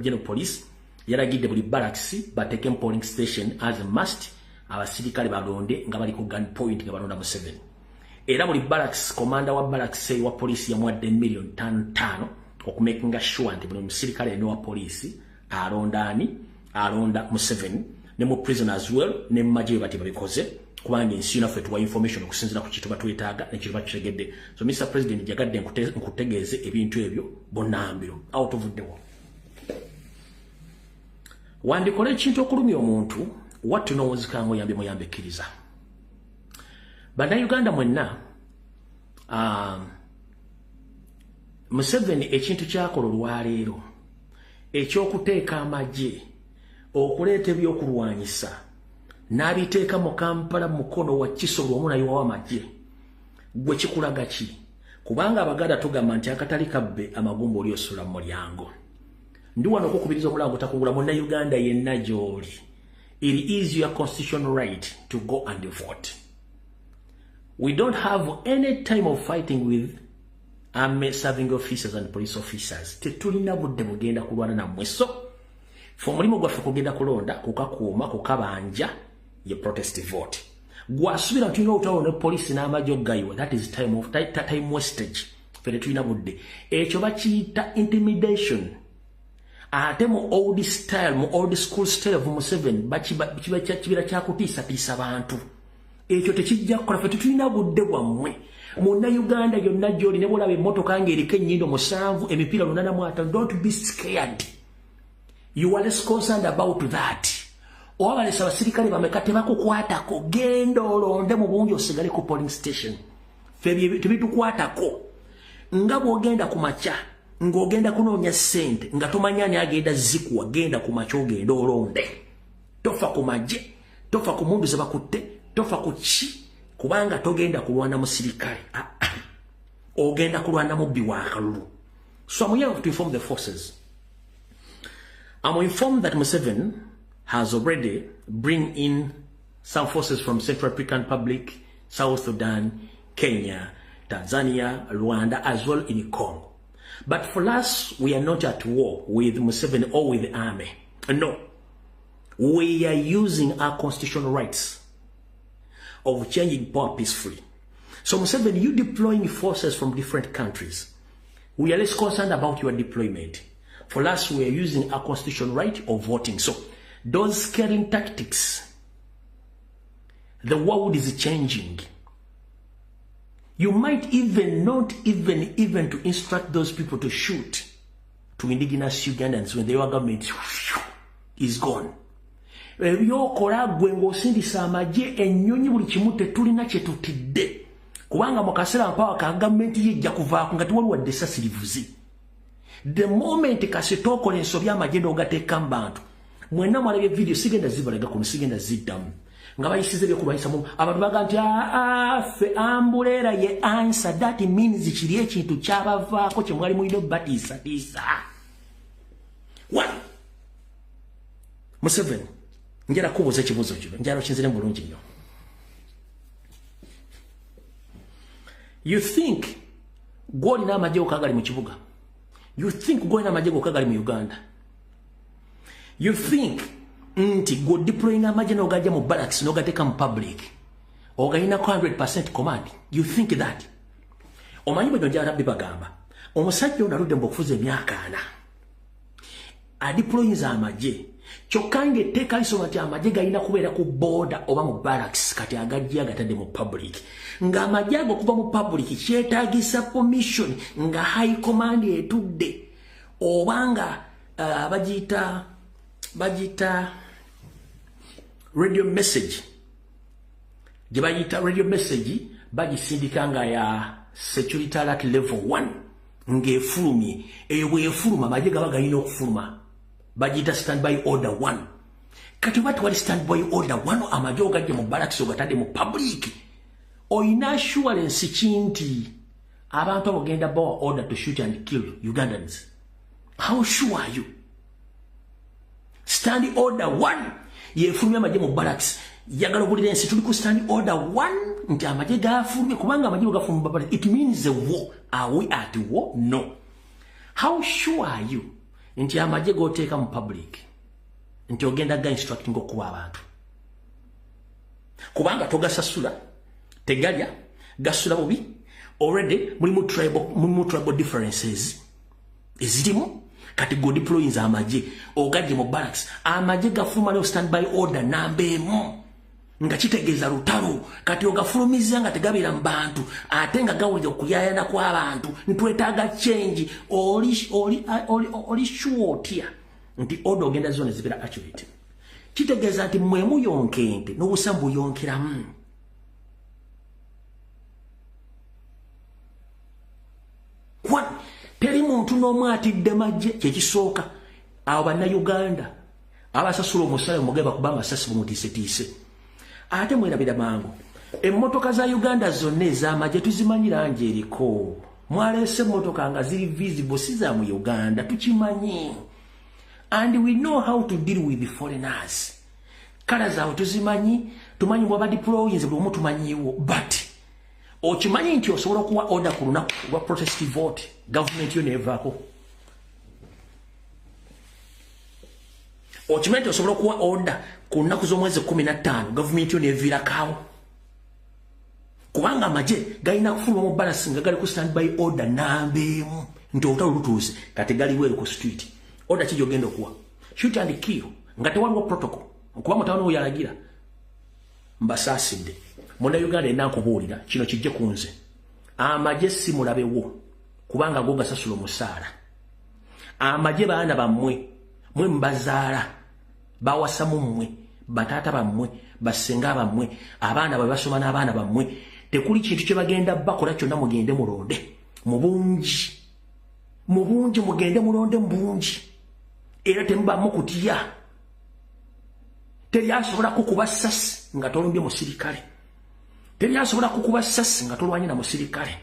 S1: General Police yaragidde buli barracks bateke polling station as a must abasirikale balonde nga bali ku gun point nga balonda mu 7. Era buli barracks commander wa barracks wa police yamwadde $1,500,000 okumakinga sure nti buli musirikale ne wa police alonda Museveni ne mu prison as well ne maji bati babikoze kubanga ensi yaffe tuwa information okusinzira ku kituba twetaaga ne kituba kitegedde. So Mr. President jagadde nkutegeeze ebintu ebyo bonambiro out of the world. Wandikola ekintu okulumya omuntu wattu n'owozikanga oyambe muyambe kkiriza. Bannayuganda mwenna Museveni ekintu kyakola olwaleero ekyokuteeka amagye okuleeta ebyokulwanyisa n'abiteeka mu Kampala mukono wa Kisolo omunayi w'amagye gwe kikulaga ki? Kubanga Abaganda tugamba nti akatali kabbe amagumba oli osula mu mulyango. Ndi wano okukubiriza omulango takungula munnayuganda yenna gy'oli. It is your constitutional right to go and vote. We don't have any time of fighting with army serving officers and police officers. Tetulina budde bugenda kulwana na mweso. Fomulimo gwaffe kugenda kulonda kukakuuma kukabanja ye protest vote. Gwasubira tulina utawo ne police n'amagye gayiwa. That is time wastage. Fere tulina budde. Ekyo bakiyita intimidation. Ate mu old style, mu old school style of Museveni kibira kyakutiisatiisa bantu. Ekyo tekijja kukola. Ffe tulina budde bwammwe. Munnayuganda yonna gy'oli ne bw'olaba emmotoka ng'eriko ennyindo 7 emipiira 85. Don't be scared. You are less concerned about that. Obalesa abasirikale bameka tebakukwatako. Genda olonde mu bungi osigale ku polling station. Ffe tebitukwatako. Nga bw'ogenda ku makya ng'ogenda kunoonya ssente nga tomanya ani agenda zikuwa, genda ku makya ogenda olonde. Tofa ku magye, tofa ku mundu ze bakutte, tofa ku ki, kubanga togenda kulwana musirikale. Ogenda kulwana mubbi wa kalulu. So I'm here to inform the forces. I'm informed that Museveni has already bring in some forces from Central African Republic, South Sudan, Kenya, Tanzania, Rwanda, as well in Congo. But for us, we are not at war with Museveni or with the army. No. We are using our constitutional rights of changing power peacefully. So Museveni, you deploying forces from different countries. We are less concerned about your deployment. For us, we are using our constitutional right of voting. So those scaring tactics, the world is changing. You might even not even to instruct those people to shoot to indigenous Ugandans when the government is gone. Ebyokola gwe ng'osindisa amagye ennyonyi buli kimu tetulina kye tutidde. Kubanga mu kaseera mpawa ka gavumenti yejja kuvaako nga tewali wadde essasi livuze. The moment kasitookola ensobi amagye n'ogateeka mu bantu, mwenna mwalabye video sigenda zibalaga kuno sigenda ziddamu. Nga bayisize byokulwanyisa mu abantu baga nti ffe ambuleera ye answer. That means kiri ekintu kyabavaako kye mwali mulina batiisatiisa. One, Museveni, njala kubuuza ekibuuzo kino, njala okinzire mu bulungi nnyo. You think gw'olina amagye okagali mu kibuga? You think gw'olina amagye okagali mu Uganda? You think nti go deploying amagye n'ogajja mu barracks n'ogateeka mu public ogayinako 100% command? You think that? Omanyi bwe njala rabbi bagamba omusajja ono aludde mu okufuza emyaka 4 adeployinza amagye kyokka ng'etteeka lisoma nti amagye galina kubeera ku border oba mu barracks, kati agajja agatadde mu public. Ng'amagye ago okuva mu public kyetaagisa permission nga high command etudde obanga bagiyita radio message. Gye bayita radio message bagisindika nga ya security alert level 1 ng'efulumye. Eyo bw'efuluma amagye gaba galina okufuluma bagiyita standby order 1. Kati oba tewali standby order 1 amagye ogajje mu barracks ogatadde mu public, oyina assurance ki nti abantu abagenda bawa order to shoot and kill Ugandans? How sure are you? Stand order 1 yefulumya amagye mu barracks. Yagala obulira ensi tuli ku stand order 1 nti amagye gafulumye, kubanga amagye gafulumya mu barracks. It means a war. Are we at war? No. How sure are you nti amagye goteeka mu public nti ogenda ga instructing okuba abantu? Kubanga togasasula, tegalya, gasula bubi. Already mulimu tribal differences. ezirimu kati go deploying amaje ogadde mu barracks amaje gafuluma leo standby order nambemu nga kitegeeza lutalo kati ogafulumiza nga tegabira mu bantu ate nga gawulira okuyayana kw'abantu ntwetaaga change oli sure otya nti order ogenda zone zibira accurate kitegeeza nti mwe muyonkente n'obusambu yonkeramu teri muntu n'omu atidde majje kyekisooka abo bannayuganda abasasula omusale mugeba kuba amasasi bumutiisetiise ate mwerabira mangu emmotoka za Uganda zonna ez'amagye tuzimanyi langi eriko mwaleese emmotoka nga ziri visible si za mu Uganda tukimanyi and we know how to deal with the foreigners kala zaabwe tuzimanyi tumanyi bwaba deployinze buli omu tumanyiwo but okimanyi nti osobola okuwa order ku lunaku lwa protest vote government yo nevaako okimanyi nti osobola okuwa order ku lunaku z'omwezi 15 government yo neviirakaawo kubanga amagye galina kufuluma mu balasi nga gali ku standby order nambeemu nti olutalo lutuuse kati galiwo eri ku street order ki gy'ogenda okuwa shoot and kill nga tewaliwo protocol okuba mutawano oyo yalagira mbasaasidde Munnayuganda ennakubuulira kino kijje ku nze amagye si mulabewo kubanga go gasasula omusaala amagye baana bammwe mwe mbazaala bawasamu mmwe bataata bammwe basenga bammwe abaana babasoma n'abaana bammwe tekuli kintu kye bagenda bakola kyonna mugende mulonde mu bungi mugende mulonde mu bungi era temubamu kutya teri asobola kukuba ssasi nga tolombye musirikale teri asobola kukuba ssasi nga tolwanye na musirikale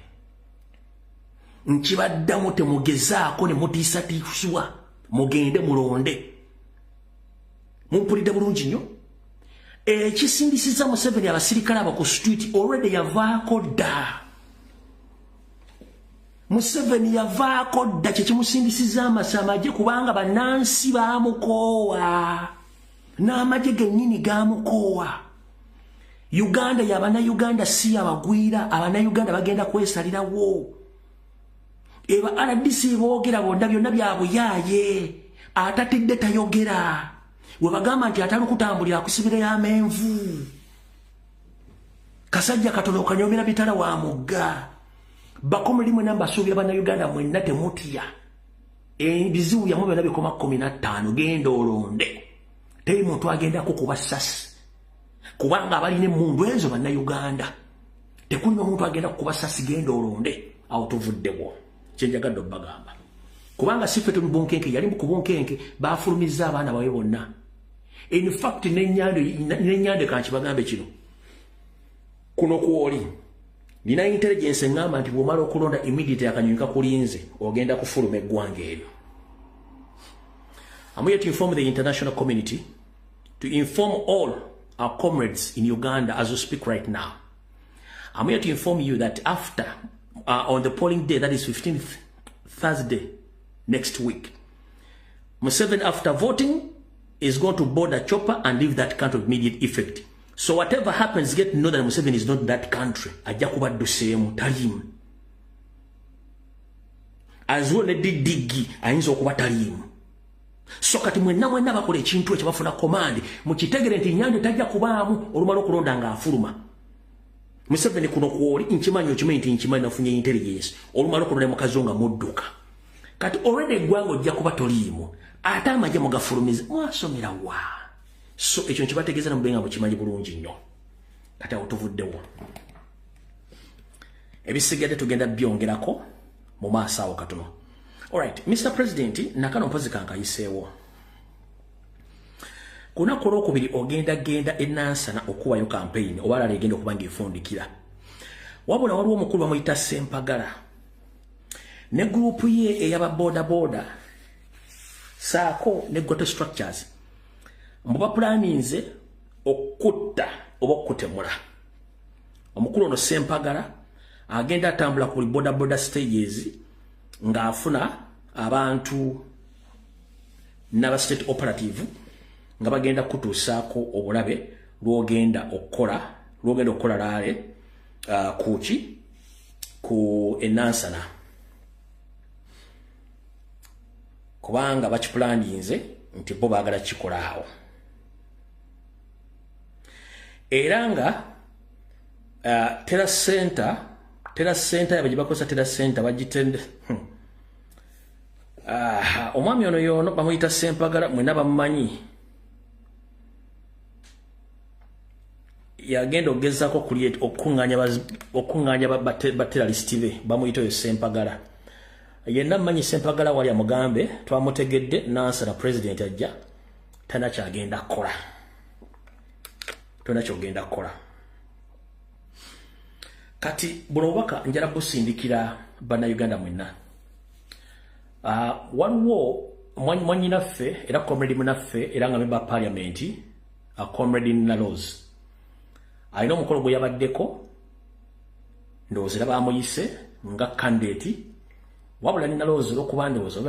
S1: nkibaddamu temugezaako ne mutiisatiiswa mugende mulonde mumpulidde bulungi nnyo ekisindisiza Museveni abasirikale abo ku street already yavaako dda Museveni yavaako dda kyekimusindisiza amagye kubanga bannansi baamukoowa n'amagye gennyini gaamukoowa Uganda y'abannayuganda si abagwira abannayuganda bagenda kwesalirawo eba RDC boogera bonna byonna byabuyaaye atatidde tayogera we bagamba nti atali kutambulira akusibire y'amenvu kasajja katono kanyomera bitala wa mugga bakomuli mwe namba suubira bannayuganda mwenna temutya ebizibu byamwe byonna bikoma 15 genda olonde teri muntu agenda kukuba ssasi kubanga abalina emmundu ezo bannayuganda tekulina omuntu agenda kukuba ssasi genda olonde awo tuvuddewo kyenjagadde obbagamba kubanga siffe tuli bunkenke yali ku bunkenke baafulumiza abaana bawe bonna in fact n'ennyande kankibagambe kino kuno kwoli nina intelligence eŋŋamba nti bw'omala okulonda immediate akanyonyi kakulinze ogenda kufuluma eggwanga eryo. I'm here to inform the international community, to inform all our comrades in Uganda as we speak right now. I'm here to inform you that after, on the polling day, that is 15th Thursday next week, Museveni, after voting, is going to board a chopper and leave that country with immediate effect. So whatever happens, get to know that Museveni is not that country. Ajakuba do same talim. As well as the digi, ainzo kuba talim. So kati mwena bakole ekintu ekyo bafuna command mukitegere nti nyanja tajja kubaamu olumala okulonda nga afuluma. Museveni kuno kwoli nkimanyi okimanyi nti nkimanyi nafunye intelligence olumala okulonda mukazi nga mudduka. Kati already eggwanga ojja kuba toliimu ate amagye mugafulumiza mwasomera wa. So ekyo nkibategeeza namubenga mukimanyi bulungi nnyo. Kati awo tuvuddewo. Ebisigadde tugenda byongerako mu maaso awo katono. Alright, Mr. President, nakano mpozi kankayiseewo. Kuna kolokubiri ogenda enansana okuwayo campaign obala legenda okubanga efundikira. Wabula waliwo omukulu bamuyita Sempagala. Ne group ye eyaba boda saako ne Goto Structures. Mbuba planinze okutta oba okutemula. Omukulu ono Sempagala agenda atambula ku boda stages nga afuna abantu n'aba state operative nga bagenda kutuusaako obulabe lwogenda okukola laale ku enansana. kubanga bakiplaninze nti bo baagala kikolaawo era nga Terra Center yabaji bakosa Terra Center bagitende omwami ono yono bamuyita Sempagala mwena bamumanyi yagenda ogezako create okunganya baterrorist be bamuyita yo Sempagala yenna manyi Sempagala wali amugambe twamutegedde nansa na president ajja tana kyagenda kola tona kyogenda kola kati bulobaka njala busindikira bana Uganda mwenna waliwo mwanyi naffe era comrade munaffe era nga member parliament comrade Naloz alina omukolo gwe yabaddeko ndowooza era bamuyise nga candidate wabula Naloz olwokuba ndowooza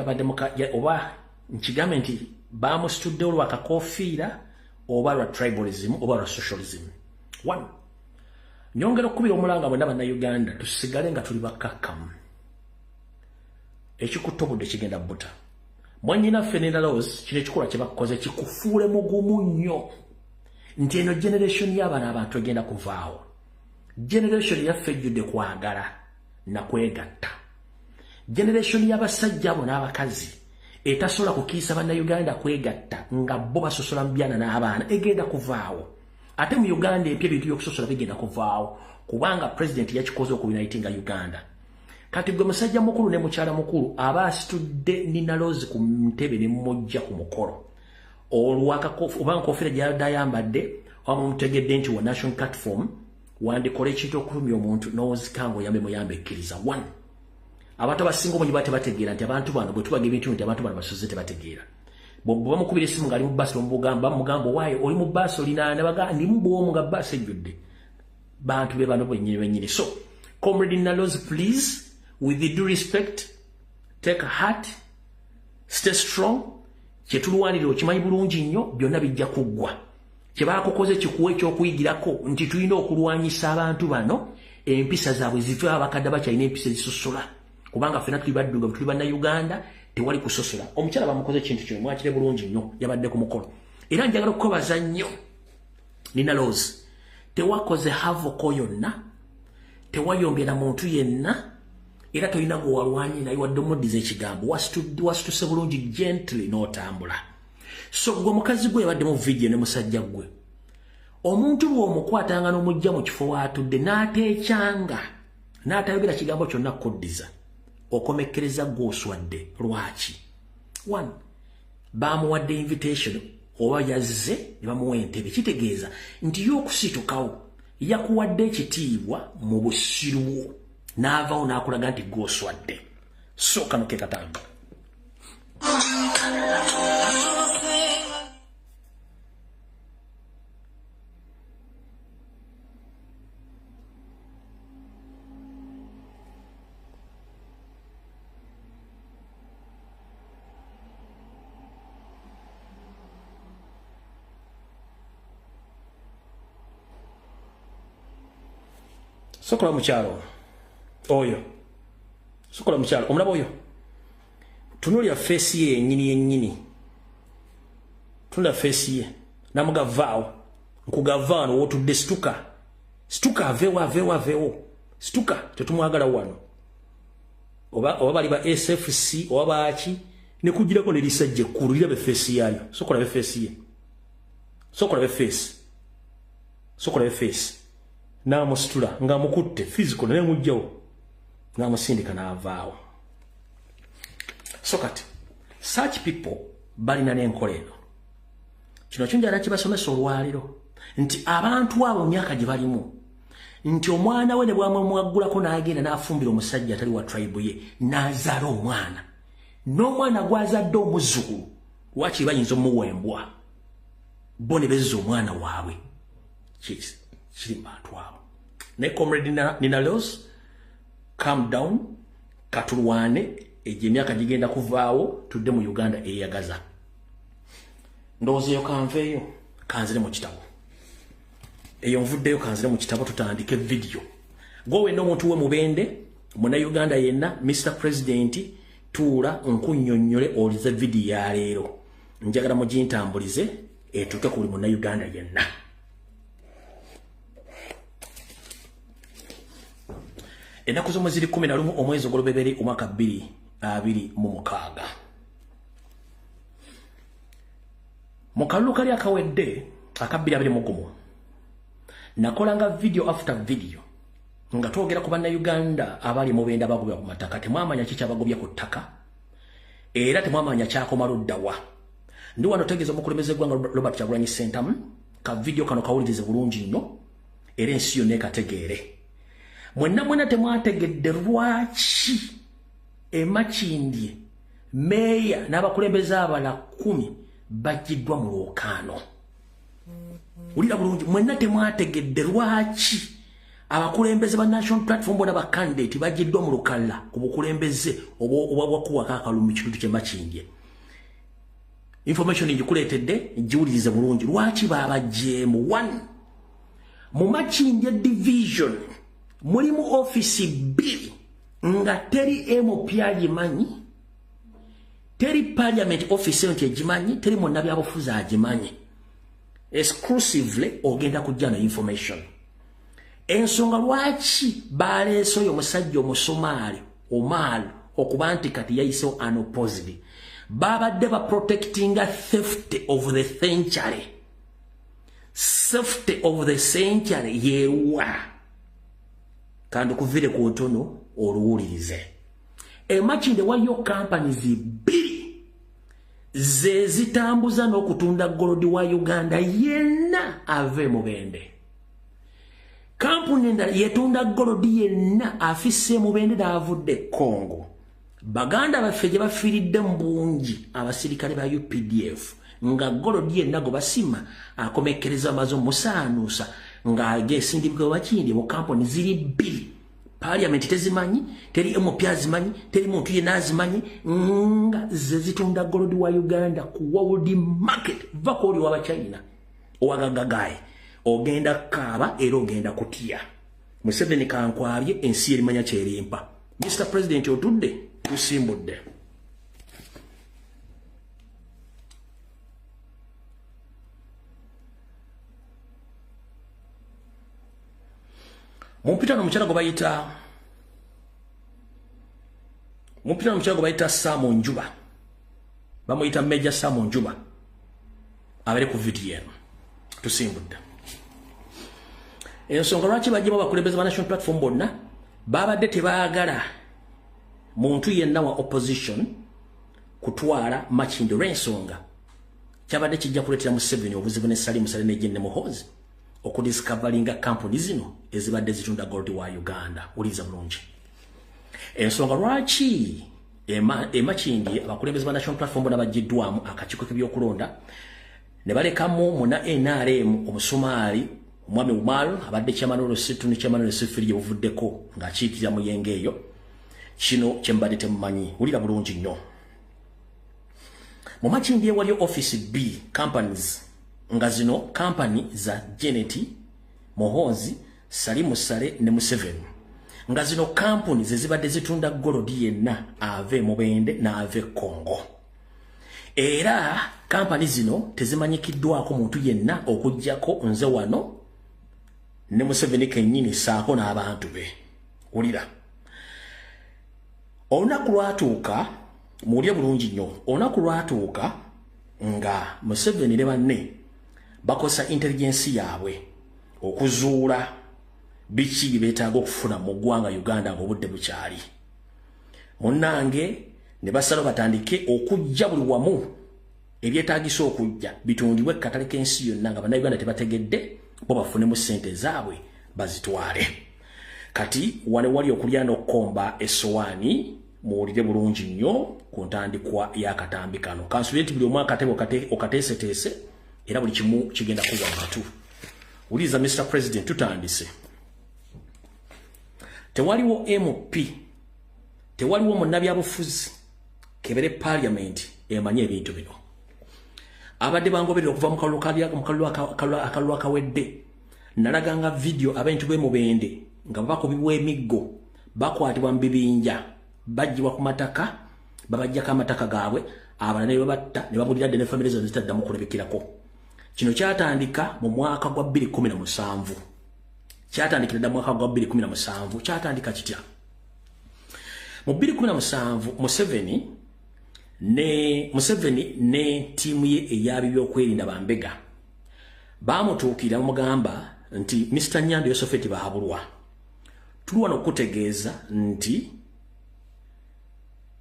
S1: oba nkigambe nti bamusituddewo lwakakofiira oba lwa tribalism oba lwa socialism. One, nyongera okubira omulanga bonna bannayuganda tusigale nga tuli bakakkamu ekikutobudde kigenda buta mwanyinaffe ne Naloz kino ekikolwa kye bakoze kikufuule mugumu nnyo nti eno generation y'abaana abantu egenda kuvaawo generation yaffe ejjudde kwagala na kwegatta generation y'abasajja abo n'abakazi etasobola kukiisa bannayuganda kwegatta nga bo basosola mu byana n'abaana egenda kuvaawo ate mu Uganda empya ebintu by'okusosola bigenda kuvaawo kubanga president yakikoze okubinaitinga Uganda kati gwe musajja mukulu ne mukyala mukulu aba asitudde ni Naloz ku ntebe ne mujja ku mukolo oba nkofiira gy'ayambadde wamutegedde nti wa national platform wandikola ekintu okulumya omuntu n'ozikango oyambe muyambe ekkiriza. One, abantu abasinga omunyi batebategeera nti abantu bano bwe tubaga ebintu nti abantu bano basuze tebategeera bwe bamukubira essimu ng'ali mu baasi bamugamba waaye oli mu baasi olina nabaga ndi mu bw'omu nga baasi ejjudde bantu be bano bennyini. So comrade Naloz, please, with the due respect, take a heart, stay strong. Kyetulwanirira okimanyi bulungi nnyo byonna bijja kuggwa kye baakukoze kikuwa ekyokuyigirako nti tulina okulwanyisa abantu bano empisa zaabwe zitwe abakadde bakyalina empisa ezisosola kubanga ffenna tuli baddugavu tuli bannayuganda tewali kusosola. Omukyala bamukoze ekintu kyo mwakire bulungi nnyo yabadde ku mukolo era njagala okukobaza nnyo ni Naloz tewakoze havoko yonna tewayongera muntu yenna era tolina gwe walwanye naye wadde omuddiza ekigambo wasituse bulungi gently n'otambula. So gwe mukazi gwe yabadde mu vidiyo ne musajja gwe omuntu bw'omukwatanga n'omujja mu kifo waatudde n'ateekyanga n'atayogera kigambo kyonna kuddiza okomekkereza gw'oswadde lwaki? One, baamuwadde invitation oba yazze ne bamuwa entebe kitegeeza nti y'okusitukawo yakuwadde ekitiibwa mu busiru n'avaawo n'akulaga nti gw'oswadde. So kano ke katanga sokola mukyalo oyo sokola mukyalo omulaba oyo tunulya face ye yennyini tunulya face ye namugavaawo nkugavaano wotudde situka aveewo situka tetumwagala wano oba bali ba SFC oba baaki ne kugirako ne lisajja ekkulu lirabe face yayo sokola be face ye sokola be face n'amusitula ng'amukutte physical naye mujjawo n'amusindika n'avaawo. So kati such people balina n'enkola eno kino kyonjala kibasomesa olwaliro nti abantu abo myaka gye balimu nti omwana we ne bwamwaggulako n'agenda n'afumbira omusajja atali wa tribe ye n'azaala omwana n'omwana gwazadde omuzzukulu lwaki bayinza omuwembwa bo ne bezza omwana waabwe kiri mu bantu abo. Naye comrade Naloz, calm down katulwane egye emyaka gigenda kuvaawo tudde mu Uganda eyagaza ndowooza kanveeyo kanzire mu kitabo eyo nvuddeyo kanzire mu kitabo tutandike video gwe wenna omuntu we mubende muna Uganda yenna Mr. President tuula nkunnyonnyole olize video ya leero njagala mugintambulize etuuke ku buli munnayuganda yenna. Ennaku z'omwezi 11 omwezi ogw'Olubereberye omwaka 2026 mu kalulu kali akawedde aka 2021 nakolanga video after video nga twogera ku bannayuganda abali mu benda bagobya ku mataka. Temwamanya ki kyabagobya ku ttaka era temwamanya kyakoma luddawa. Ndi wano tegeeza omukulembeze gwanga Robert Kyagulanyi Ssentamu ka video kano kawulirize bulungi nnyo era ensi yonna ekategeere. Mwenna temwategedde lwaki Makindye meeya n'abakulembeze abala 10 bajiddwa mu lwokaano. Ulira bulungi, mwenna temwategedde lwaki abakulembeze ba National Platform bona ba candidate bajiddwa mu lukalla ku bukulembeze obwakuwaka akalulu mu kitundu kye Makindye. Information njikuleetedde jiwulirize bulungi lwaki babajjeemu. 1 mu Makindye division mulimu office 2 nga teri MP agimanyi, teri parliament office nti egimanyi, teri munnabyabufuzi agimanyi. Exclusively ogenda kujja na information. Ensonga lwaki baleese oyo omusajja omusomaali Omar okuba nti kati yayisewo unopposed. Babadde ba protecting theft of the century. Safety of the century yewa. Kandi kuvire ku ntono oluwulirize. Makindye waliyo companies 2 ze zitambuza n'okutunda gold wa Uganda yenna ave mu bende. Kampuni endala yetunda gold yenna afisse mu bende n'avudde Congo. Baganda baffe gye bafiiridde mu bungi abasirikale ba UPDF nga gold yenna go basima akomekereza amazo musaanuusa nga agesindibwa Makindye mu kampuni ziri 2. Parliament tezimanyi, teri MP azimanyi, teri muntu yenna azimanyi nga ze zitunda gold wa Uganda ku world market. Vako oli wa China owagagagaye ogenda kaaba era ogenda kutya. Museveni kankwabye ensi erimanya kyerimpa. Mr. President otudde tusimbudde. Mumpitano mchana go bayita Samo Njuba. Bamuyita Major Samo Njuba. Abere ku VTN. Tusimbudde. Ensonga lwaki bajjemu abakulembeze ba National Platform bonna babadde tebaagala muntu yenna wa opposition kutwala Makindye olw'ensonga kyabadde kijja kuleetera Museveni obuzibu ne Salim Saleh ne Jenne Muhoozi okudiscoveringa kampuni zino ezibadde zitunda gold wa Uganda. Uliza bulungi ensonga lwaki Makindye abakulembeze ba National Platform bona bajiddwamu akakiiko k'ebyokulonda ne balekamu muna NRM omusomaali Mwami Umar abadde chairman olusitu ne chairman olusifiri gye buvuddeko ng'akiikirira mu yenge eyo. Kino kyembadde temumanyi. Ulira bulungi nnyo. Mu Makindye waliyo office 2 companies nga zino company za Janet Muhoozi, Salimu Saleh ne Museveni. Nga zino company zibadde zitunda gold yenna ave mu bende na ave Congo. Era company zino tezimanyikiddwako muntu yenna okujjako nze wano ne Museveni kennyini saako n'abantu be. Ulira olunaku lwatuuka muwulire bulungi nnyo. Olunaku lwatuuka nga Museveni ne banne bakosa intelligence yaabwe okuzuula biki beetaaga okufuna mu ggwanga Uganda ng'obudde bukyali. Munnange ne basala batandike okujja buli wamu ebyetaagisa okujja bitundibwe katale k'ensi yonna nga bannayuganda tebategedde bo bafunemu ssente zaabwe bazitwale. Kati wane wali okulya n'okkomba essowaani muwulire bulungi nnyo ku ntandikwa y'akatambi kano. Kansubire nti buli omu akatebe okateeseteese era buli kimu kigenda kuwa matu. Uliza Mr. President tutandise. Tewaliwo MP, tewaliwo munnabyabufuzi kebere parliament emanye ebintu bino. Abadde bangoberera okuva mu kalulu akawedde. Nalaganga video abantu bwe mubende nga bakubibwa emiggo bakwatibwa mu bibinja bajjibwa ku mataka babajjako amataka gaabwe abalala ne babatta ne babulira ddene famire zonna zitaddamu kulabikirako. Kino kyatandika mu mwaka gwa 2017. Kyatandikira ddala mu mwaka gwa 2017. Kyatandika kitya? Mu 2017 Museveni ne tiimu ye ey'ab'ebyokwerinda Bambega baamutuukira mugamba nti Mr. Nyando Yosofeti bahabulwa. Tuli wano okutegeeza nti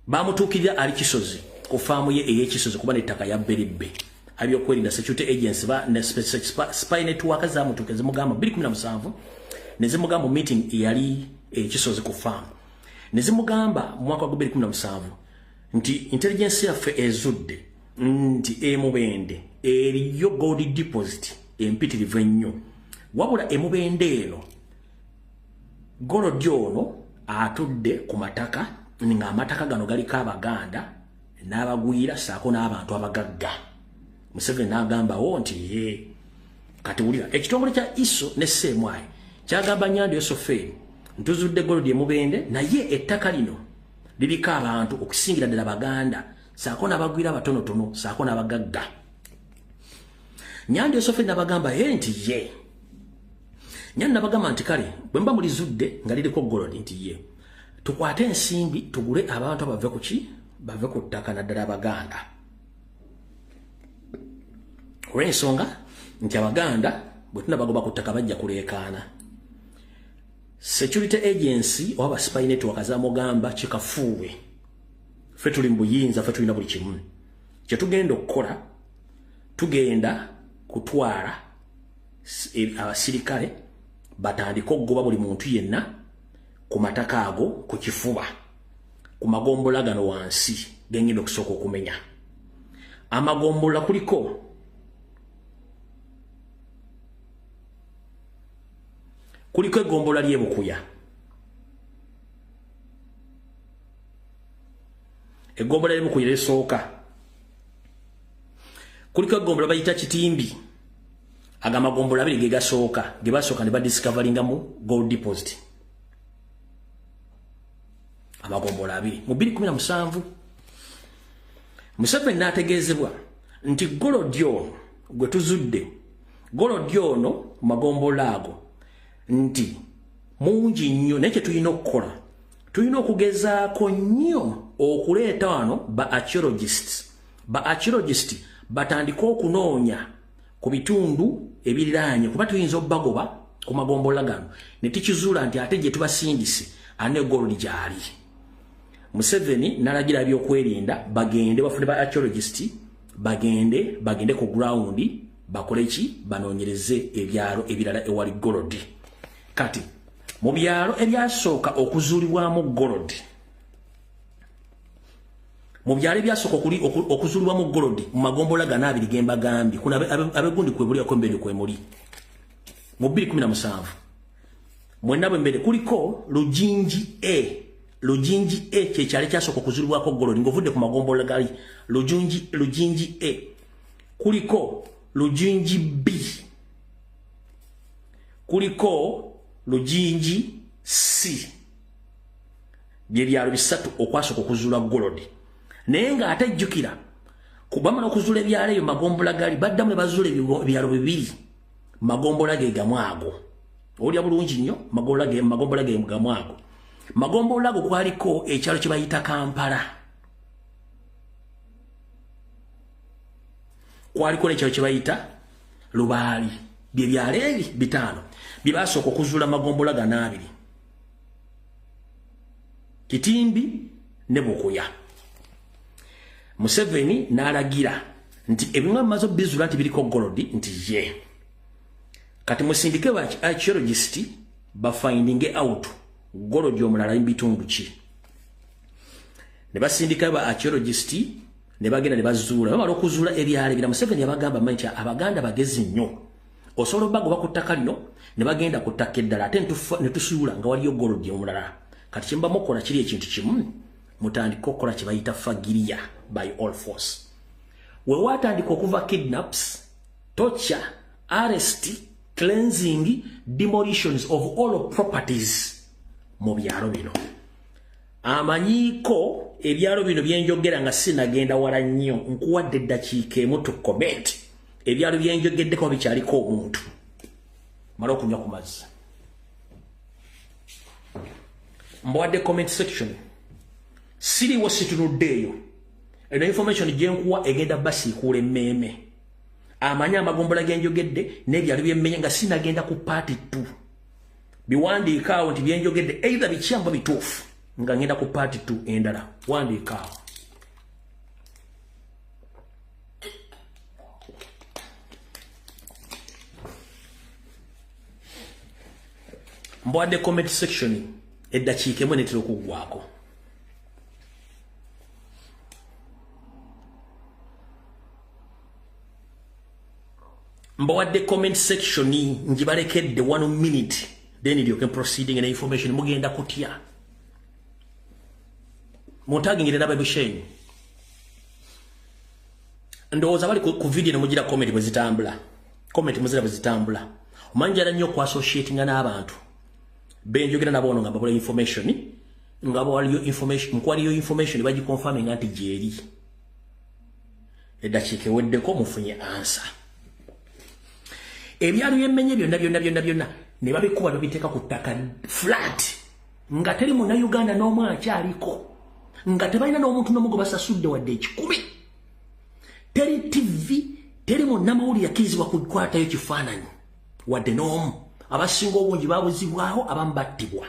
S1: baamutuukirira ali Kisozi ku faamu ye ey'Ekisozi kuba n'ettaka ya Beribbe. Ab'ebyokwerinda security agency ne spy network zaamutuuka zimugamba 2017 ne zimugamba mu meeting eyali Kisozi ku faamu. Ne zimugamba mu mwaka wa 2017 nti intelligence yaffe ezudde nti Mubende eriyo gold deposit empitirivu ennyo. Wabula Mubende eno gold ono atudde ku mataka nga amataka gano galiko Abaganda n'abagwira saako n'abantu abagagga. Museveni n'agamba nti kati wulira ekitongole kya ISO ne Ssemwai kyagamba Nyando Yosoferi ntuzudde gold Mubende naye ettaka lino liriko abantu okusingira ddala Baganda saako n'abagwira abatonotono saako n'abagagga. Nyando Yosoferi n'abagamba nti Nyando n'abagamba nti kale bwe mba mulizudde nga liriko gold nti tukwate ensimbi tugule abantu abave ku ki bave ku ttaka naddala Abaganda. Olw'ensonga nti Abaganda bwe tunabagoba ku ttaka bajja kuleekaana. Security agency oba spy network zamugamba kikafuuwe. Ffe tuli mu buyinza, ffe tulina buli kimu. Kye tugenda okukola tugenda kutwala abasirikale batandika okugoba buli muntu yenna ku mataka ago ku kifuba ku magombola gano wansi gengenda okusooka okumenya. Amagombola kuliko egombola ly'e Bukuya, egombola ly'e Bukuya lisooka, kuliko egombola bayita Kitimbi. Agamagombola abiri ge gasooka ge basooka ne badiscoveringa mu gold deposit. Amagombola abiri mu 2017 Museveni n'ategeezebwa nti gold ono gwe tuzudde gold ono magombola ago nti mungi nnyo naye kye tulina okukola tulina okugezaako nnyo okuleeta wano ba archaeologists batandika okunoonya ku bitundu ebiriraanye kuba tuyinza obbagoba ku magombola gano ne tukizuula nti ate gye tubasindise ane gold gyali. Museveni n'alagira ebyokwerinda bagende bafune ba archaeologists bagende ku ground bakole ki banoonyereze ebyalo ebirala ewali gold. Kati mu byalo ebyasooka okuzuulibwamu gold mu magombola gano abiri gemba gambi kuna abegundi kwebulya kwembere kwemuli mu 2017 mwenna bwembere kuliko Lujinji kyali kyasooka okuzuulibwako gold ng'ovudde ku magombola gali Lujinji A, kuliko Lujinji B, kuliko Lujinji C. Byebyalo bisatu okwasooka okuzuula gold. Naye nga ate jjukira kubamala okuzuula ebyalo eyo magombola gali baddamu ne bazuula ebyalo bibiri magombola ge gamu ago. Olya bulungi nnyo magombola ge gamu ago. Magombola ago kwaliko ekyalo kye bayita Kampala. Kwaliko n'ekyalo kye bayita Lubaali. Byebyalo ebi bitaano bye basooka okuzuula magombola gano abiri. Kitimbi ne Bukuya. Museveni n'alagira nti ebimwe bimaze obbizuula nti biriko gold nti kati musindike ba archaeologists bafindinge out gold omulala mbitundu ki. Ne basindika ba archaeologists ne bagenda ne bazuula bamala okuzuula ebyalo ebira. Museveni yabagamba manyi Abaganda bagezi nnyo osobola obbagoba ku ttaka lino ne bagenda ku ttaka eddala ate ne tusuula nga waliyo gold omulala. Kati kye mukola kiri ekintu kimu mutandika okukola kye bayita Fagiriya by all force. We watandika okuva kidnaps, torture, arrest, cleansing, demolitions of all properties mu byalo bino. Amanyiiko ebyalo bino byenjogera nga sinagenda wala nnyo nkuwadde eddakiika emu tu comment ebyalo byenjogeddeko bikyaliko omuntu mala okunywa ku mazzi mbawadde comment section siriwo situnuddeeyo eno information gyenkuwa egenda basiikuula emmeeme amanya amagombola genjogedde n'ebyalo byemmenye nga sinagenda ku party 2 biwandiika awo nti byenjogedde either bikyamba bituufu nga ngenda ku party 2 endala wandiika awo mbwadde comment section eddakiika emu netera okuggwako mbawadde comment section njibalekedde 1 minute then you can proceeding and information mugenda kutya montagingire naba bishenyi ndowooza bali ku video nemugira comment bwezitambula comment muzira bwezitambula omanjala nnyo ku associatinga n'abantu benjogera nabo ono nga babula information nga bawaliyo information nkwaliyo information bagiconfirming anti gyeri eddakiika eweddeko mufunye answer ebyalo byemmenye byonna ne babikuba babiteeka ku ttaka flat nga teri munnayuganda n'omu akyaliko nga tebalina n'omuntu n'omu gwe basasudde wadde 10 teri TV teri munnamawulire yakirizibwa kukwatayo kifaananyi wadde n'omu abasinga obungi babuzibwaho abamu battibwa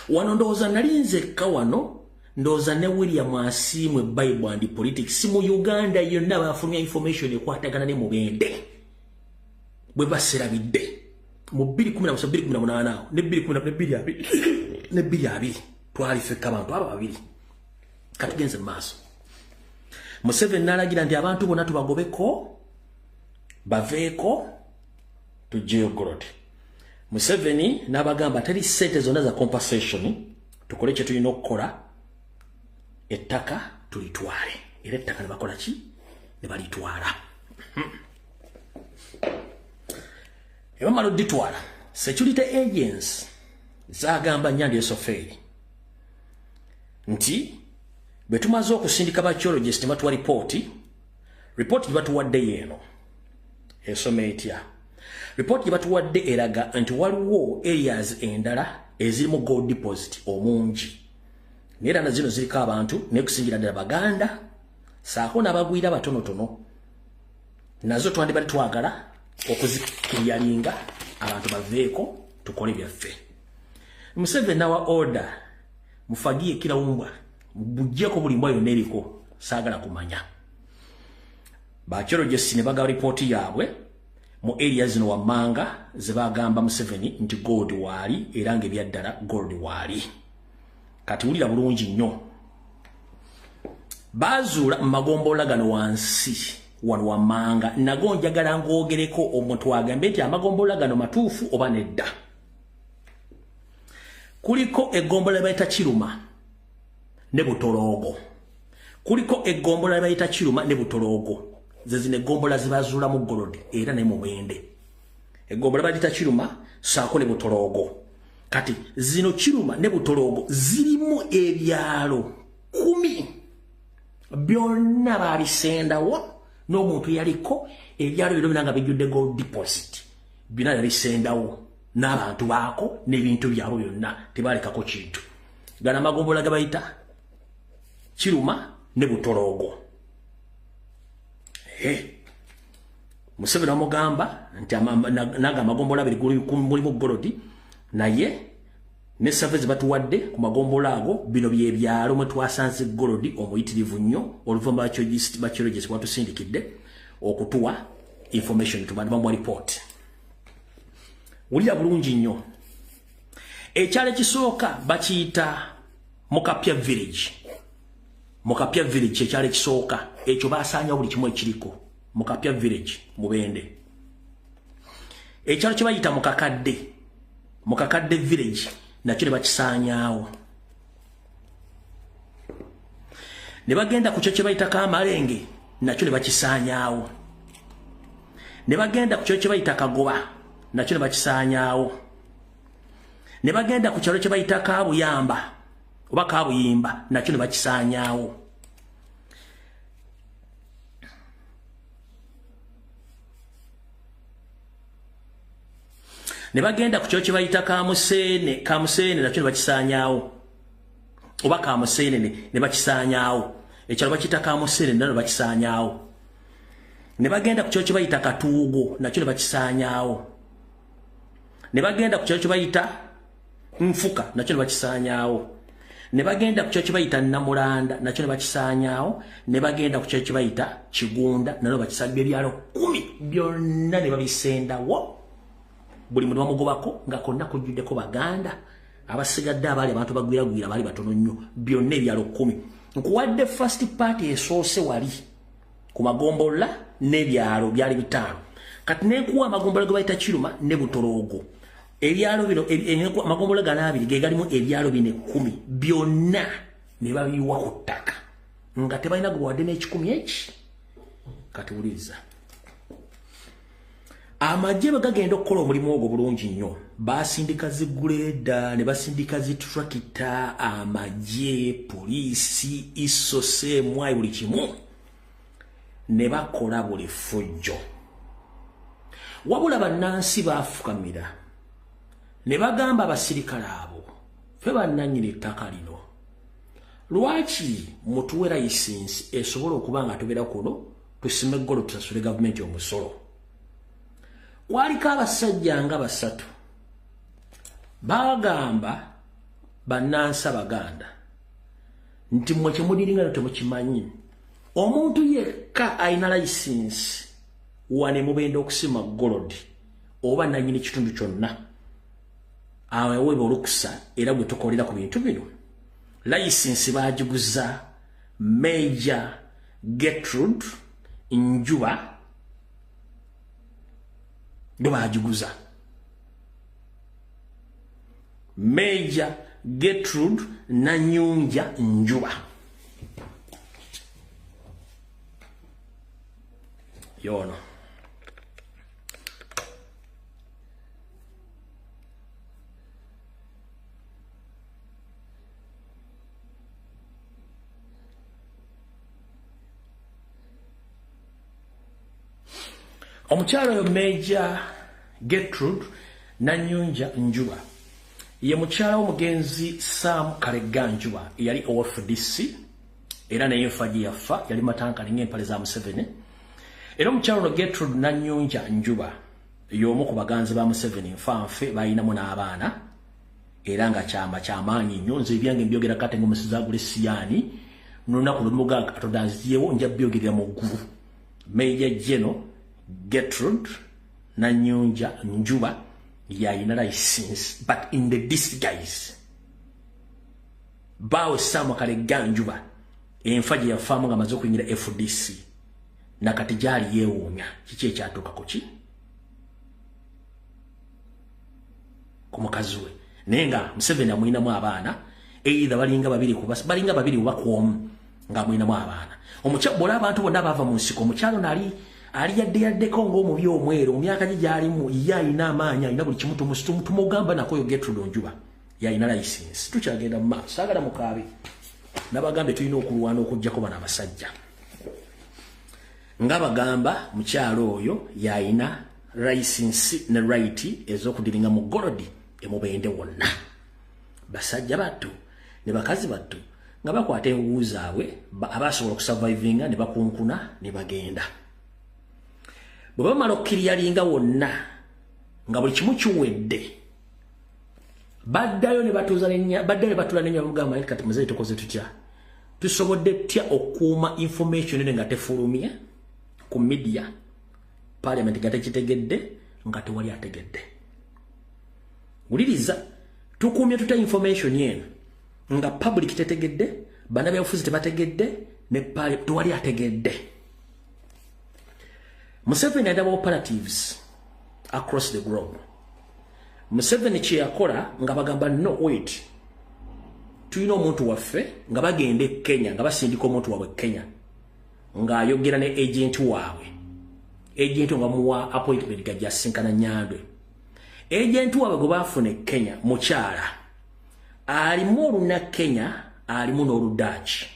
S1: wano ndowooza nali nzekka wano ndowooza ne William Asiimwe Bible and Politics mu Uganda yonna bafulumya information ekwatagana ne Mubende bwe baserabidde mu 2017 awo ne 2022 twali fekka abantu abo babiri katugenze maaso Museveni n'alagira nti abantu bonna tubagobeko baveeko tujjeyo Gorodi Museveni n'abagamba teri ssente zonna za compensation tukole kye tulina okukola ettaka tulitwale era ettaka ne bakola ki ne balitwala ebamala odditwala security agents zagamba Nyandi Esoferi nti bwe tumaze okusindika bakyologist ne batuwa report gye batuwadde yeeno esome etya report gye batuwadde eraga nti waliwo areas endala ezirimu gold deposit omungi naye na zino ziriko abantu nekusingira ddala Baganda saako n'abagwira batonotono nazo twandibadde twagala okuzikiryalinga abantu baveeko tukole byaffe Museveni nawa order mufagie kila umbwa bujjeko buli mbwa yonna eriko saagala kumanya bakyologist ne baga report yaabwe mu area zino wammanga ze bagamba Museveni nti gold waali era ng'ebyaddala gold waali kati wulira bulungi nnyo bazuula magombola gano wansi wano wammanga nago njagala ngoogereko omuntu agambe nti amagombola gano matuufu oba nedda kuliko egombola bayita Kiruma ne Butoloogo kuliko egombola bayita Kiruma ne Butoloogo zezine egombola zibazuula mu Gorodi era ne mu Bwende egombola bayita Kiruma saako ne Butoloogo kati zino Kiruma ne Butoloogo zirimu ebyalo 10 byonna babisendawo n'omuntu yaliko ebyalo bino binanga bijjudde gold deposit bina yabisendawo n'abantu baako n'ebintu byabo byonna tebalekako kintu gana amagombola gabayita Kiruma ne Butoloogo Museveni amugamba nti nanga amagombola abiri mulimu Gorodi naye ne savezi batuwadde ku magombola ago bino byebyalo mwe twasanze Gorodi omuyitirivu nnyo oluvannyuma bakyologist watusindikidde okutuwa information tubanda bamu report wulira bulungi nnyo ekyalo ekisooka bakiyita Mukapya village ekyalo ekisooka ekyo basaanya buli kimu ekiriko Mukapya village Mubende ekyalo kye bayita Mukakadde village nakyo ne bakisaanyaawo ne bagenda ku kyo kye bayita Kamalenge nakyo ne bakisaanyaawo ne bagenda ku kyo kye bayita Kagoba nakyo ne bakisaanyaawo ne bagenda ku kyalo kye bayita Kabuyamba oba kabuyimba nakyo ne bakisaanyaawo. Ne bagenda ku kyo kye bayita Kamuseene nakyo ne bakisaanyaawo, oba Kamuseene ne bakisaanyaawo, ekyalo bakiyita Kamuseene ne bakisaanyaawo. Ne bagenda ku kyo kye bayita Katuugo nakyo ne bakisaanyaawo. Ne bagenda ku kyo kye bayita Nfuka nakyo ne bakisaanyaawo. Ne bagenda ku kyo kye bayita Namulanda nakyo ne bakisaanyaawo. Ne bagenda ku kyo kye bayita Kigunda nalwo bakisaanyaawo. Ebyalo 10 byonna ne babisendawo. Buli muntu bamugobako nga konna kujjuddeko Baganda abasigadde abaali abantu bagwiragwira baali batono nnyo, byonna ebyalo 10. Nkuwadde first party esoose wali ku Magombola n'ebyalo byali 5. Kati nekuwa Magombola ge bayita Kiruma ne Butoloogo. Ebyalo bino Magombola gano abiri ge galimu ebyalo bino 10 byonna ne babiwa ku ttaka nga tebalina gwe wadde n'ekikumi eki. Kati wuliza amagye bagagenda okukola omulimu ogwo bulungi nnyo. Basindika ziguleda ne basindika zitrakita, amagye, poliisi, isose, mwai buli kimu ne bakola buli fujjo. Wabula bannansi baafukamira ne bagamba abasirikale abo, ffe bannannyini ettaka lino lwaki mutuwe layisinsi esobola okuba nga tubera kuno tusime eggolo tusasule gavumenti omusolo. Waliko abasajja nga 3 bagamba bannansi Abaganda nti mmwe kyemudiringa temukimanyi, omuntu yekka ayina layisinsi wane mubenda okusima golodi oba nannyini kitundu kyonna aweebwa olukusa era gwe tukolera ku bintu bino. Layisinsi baagiguza Major Gertrude Njuba ndo baagiguza. Major Gertrude Nanyunja Njuba. Yono. Omukyalo oyo Major Gertrude Nanyunja Njuba ye mukyala w'omugenzi Sam Kalega Njuba yali OFDC era naye enfaji yafa, yali matankani ng'empale za Museveni. Era omukyalo ono Gertrude Nanyunja Njuba y'omu ku baganzi ba Museveni nfanfe bayinamu n'abaana era nga kyamaanyi nnyo. Nze ebyange mbyogera kate ng'omusiza agule Siyani n'olunaku lwemugaga Katonda anziyewo nja byogerera mu ggulu. Major General Gertrude Nanyunja Njuba yayina license but in the disguise. Bawe Sam Kalega Njuba enfaji yafamu nga maze okuyingira FDC nakati gyali yeewuunya kiki ekyatuuka ku ki ku mukazi we. Naye nga Museveni amuyinamu abaana either balinga babiri oba kwomu nga amuyinamu abaana. Omukyalo bw'olaba abantu bonna baava mu nsiko, omukyalo nali ali yaddeko ng'omubi omweru mu myaka gye gyalimu ye ayina amaanyi, ayina buli kimu tumugamba nako yo Gertrude Njuba yayina license. Tukyagenda mu maaso, saagala mukaabe nabagambe tulina okulwana okuggyako bano abasajja nga bagamba mukyalo oyo yayina license ne right ez'okudiringa mu golodi emubende wonna. Basajja battu ne bakazi battu nga bakwata engugu zaabwe abasobola okusurvivinga ne bakunkuna ne bagenda. Bwe bamala okkiriyalinga wonna nga buli kimu kiwedde baddayo ne batula n'ennya mugamba kati muzeeyi tukoze tutya, tusobodde tutya okukuuma information ene nga tefulumye ku media, parliament nga tekitegedde, nga tewali ategedde. Wuliriza, tukuumye tutya information eno nga public tetegedde, bannabyabufuzi tebategedde, ne tewali ategedde. Museveni adaba operatives across the globe. Museveni kye yakola nga bagamba no wait, tulina omuntu waffe nga bagenda e Kenya nga basindika omuntu waabwe Kenya nga ayogera ne agent waabwe, agent nga muwa appointment gajja sinkana Nyandwe. Agent waabwe gwe baafuna e Kenya mukyala alimu oluna Kenya alimu n'Oludachi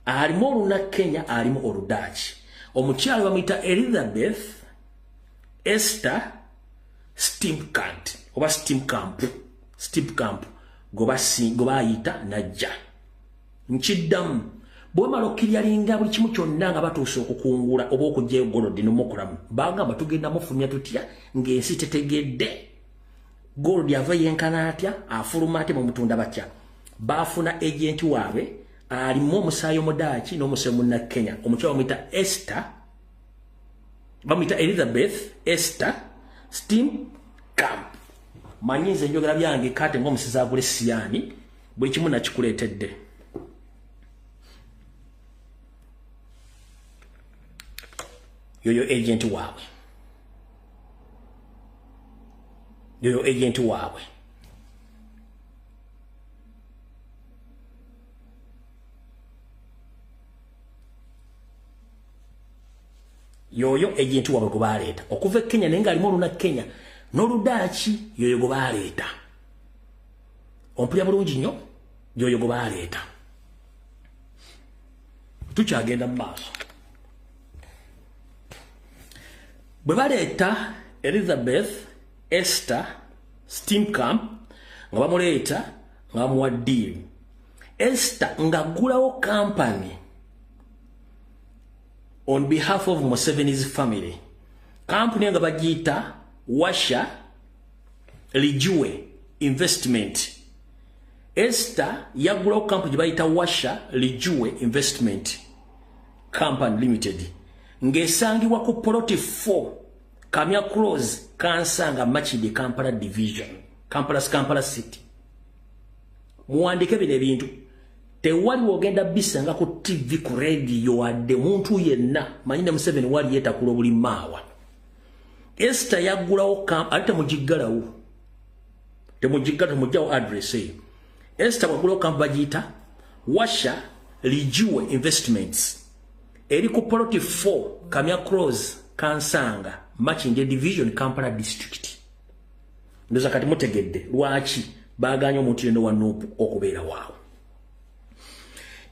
S1: alimu oluna Kenya alimu Oludachi omukyalo bamuyita Elizabeth Esther Steenkamp oba Steenkamp goba ayita najja nkiddamu bwemala okkiryalinga buli kimu kyonna nga batuuse okukungula oba okugyayo golodi n'omukulamu bagamba tugenda mufulumya tutya ng'ensi tetegedde golodi ava yenkana atya afuluma ate mumutunda batya baafuna agenti waabwe alimu omusaayi omudaaki n'omusaayi munna Kenya omukyala bamuyita Elizabeth Esther Steenkamp manyinze njogera byange kate ng'omusizi agule siyani buli kimu nakikuleetedde yoyo agent waabwe gwe baleeta okuva e Kenya naye ng'alimu oluna Kenya n'Oludachi yoyo gwe baleeta ompulya bulungi nnyo yoyo gwe baleeta tukyagenda mu maaso bwe baleeta Elizabeth Esther Steenkamp nga bamuleeta nga bamuwa deal Esther ng'aggulawo company on behalf of Museveni's family company nga bagiyita Washa Lijue Investment Esther yaggulawo company gye bayita Washa Lijue Investment Company Limited ng'esangibwa ku Plot 4 Kamya Close Kansanga Machidi Kampala Division Kampala City muwandike bino ebintu tewali wogenda bisanga ku TV ku radio wadde muntu yenna manyine Museveni wali yetakula buli maawa Esther yaggulawo ate temugiggalawo temugjawo address eyo Esther waggulawo kampu bagiyita Washa Lijue Investments eri ku Plot 4 Kamya Close Kansanga Machinje Division Kampala District ndoza kati mutegedde lwaki baganya omuntu yeno wa Nuupu okubeera waawo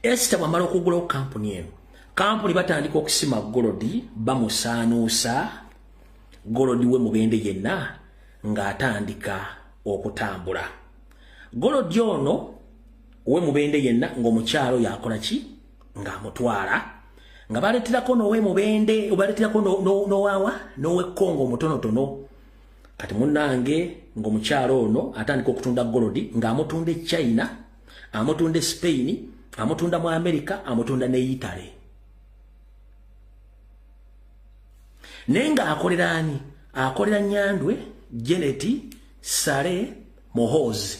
S1: Esther bwamala okugulawo kampuni eno kampuni batandika okusima golodi bamusaanuusa golodi we mubende yenna ng'atandika okutambula golodi ono we mubende yenna ng'omukyalo yakola ki ng'amutwala nga baleeterako nowe mubende obaleeterako nowe Kongo mutonotono kati munnange ng'omukyalo ono atandika okutunda golodi ng'amutunda e China amutunda e Spain amutunda mu America amutunda ne Italy nenga akolerani akolera Nyandwe Janet Sale Mohozi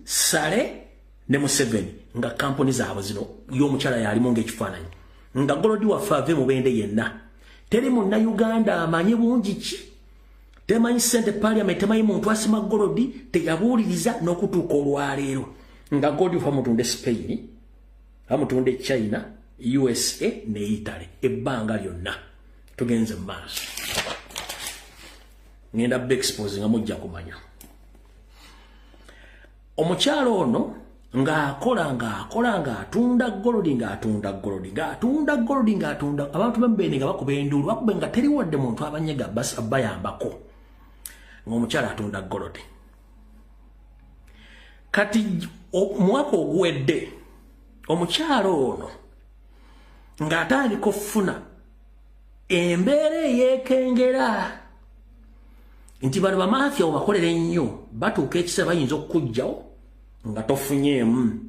S1: Sale ne Museveni nga company zaabwe zino y'omukyala yalimu ng'ekifaananyi nga golodi wafave mubende yenna teri munna Uganda amanyi bungi ki temanyi sente parliament temanyi muntu asima golodi teyabuuliriza n'okutuuka olwaleero nga golodi fa mutunde Spain amutunde China USA ne Italy ebbanga lyonna tugenze mu maaso ngenda expose nga mujja kumanya omukyalo ono ng'akola atunda golodi abantu bembeni nga bakuba enduulu bakube nga teri wadde muntu abanyega bayambako ng'omukyala atunda golodi kati omwaka oguwedde omukyalo ono ng'atandika okufuna embeera eyeekengera nti bano bamafia obakolera ennyo batuuka ekisa bayinza okukugjawo nga tofunyeemu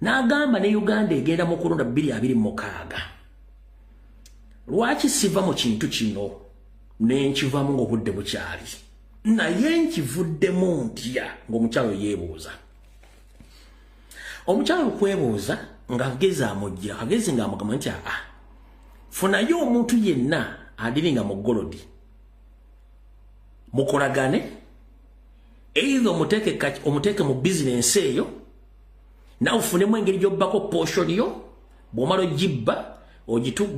S1: n'agamba ne Uganda egenda mu kulonda 2026 lwaki siva mu kintu kino nenkivamu ng'obudde bukyali naye nkivuddemu ntya ng'omukyalo yeebuuza omukyalo okwebuuza ng'agezi amujjira agezi ng'amugamba nti funayo omuntu yenna adiringa mu golodi mukolagane either omuteeke mu bizinensi eyo nawe ufunemu engeri gy'obbako portion yo bw'omala ogibba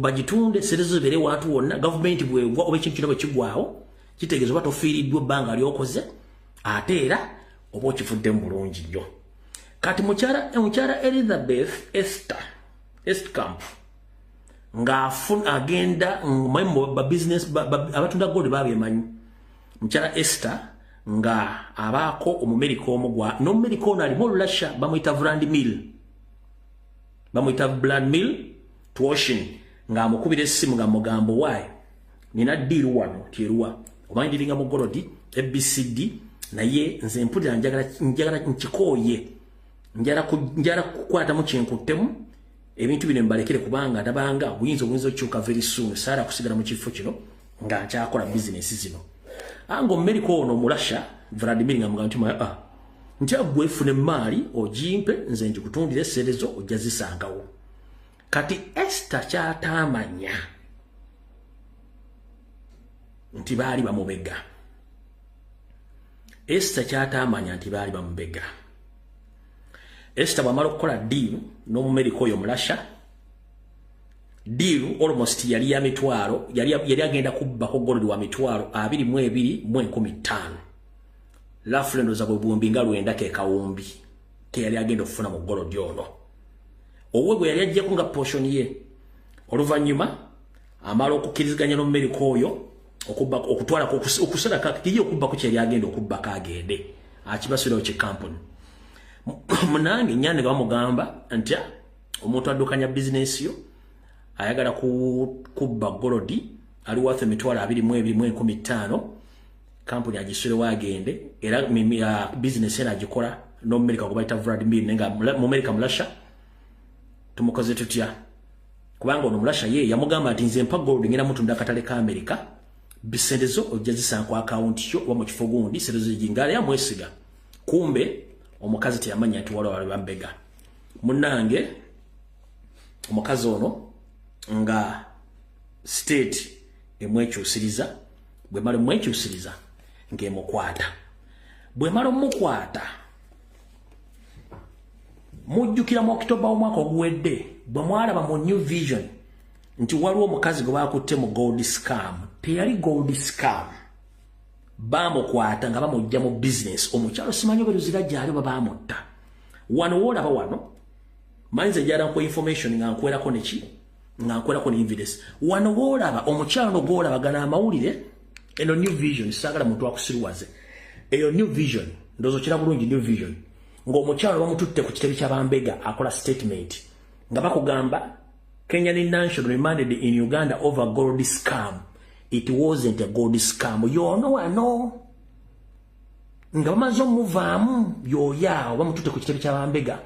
S1: bagitunde sente zibeere wantu wonna gavumenti bwegwa oba ekintu kino bwe kigwawo kitegeeza oba tofiiriddwa ebbanga lyokoze ate era oba okifudde mu bulungi nnyo. Kati mukyala Elizabeth Estkamp ng'afuna agenda ba business abatunda gold babemanyi. Mukyala Esther nga abaako omumerika omugwa n'omumerika ono alimu olulasha bamuyita Brand Mill Tuoshin ng'amukubira essimu nga mugambo waayo nina ddiiru wano tyeruwa omanyi ndiringa mu golodi ABCD naye nze mpulira njagala nkikooye njala kukwatamu kyenkuttemu ebintu bino mbalekere kubanga ndabanga buyinza okukyuka very soon saara kusigala mu kifo kino nga nkyakola bizinesi zino. Ango America ono mulasha Vladimir nga mugamba nti agwe fune mali ojimpe nze njikutundire serezo ojazisangawo. Kati Esther kyatamanya nti baali bamubega. Esther kyatamanya nti baali bamubega. Esther bwamala okukola deal n'omumerika oyo mulasha deal almost yali ya mitwalo yali agenda kubbako gold wa mitwalo 22,15 lafulendo za bwebumbi nga lwenda ke kawumbi ke yali agenda okufuna mu gold ono owebwe yali ajja kunga portion ye oluvanyuma amala okukiriziganya n'omumerika oyo okutwala okusala kakitiyo okubbako kye yali agenda okubbako agende akibasulawo kye company munange nyange bamugamba nti omuntu addukanya business yo ayagala kubba golodi ali worth emitwalo 22,15 company agisule wagende era business era agikola n'omumerika kubaita Vladimir nenga mu America mulasha tumukoze tutya kubanga ono mulasha ye yamugamba ati nze mpa gold ngina mutunda katale ka America bisendezo ojazisa ku account yo wa mu kifo gundi serezo jingala ya mwesiga kumbe omukazi teyamanya ati wala bambega munange omukazi ono nga state emwekyusiriza bwe mali mwekyusiriza ngemukwata bwe mali mukwata mujjukira mu October omwaka oguwedde bwe mwalaba mu New Vision nti waliwo omukazi gwe bakutte mu gold scam teyali gold scam bamukwata nga bamujja mu business omukyalo simanyi beruzira gyali babamutta wano wolaba wano manze jara ko information nga nkwera neki nga nkwera ko evidence wano wolaba omukyalo no golaba gana amawulire eno New Vision sagala muntu akusiriwaze eyo New Vision ndozo kira bulungi New Vision ngo omukyalo bamututte ku kitebi ky'abambega akola statement nga bakugamba Kenyan national remanded in Uganda over gold scam. It wasn't a gold scam. You know wano nga bamaze omuvaamu yoya bamutute ku kitebi ky'abambega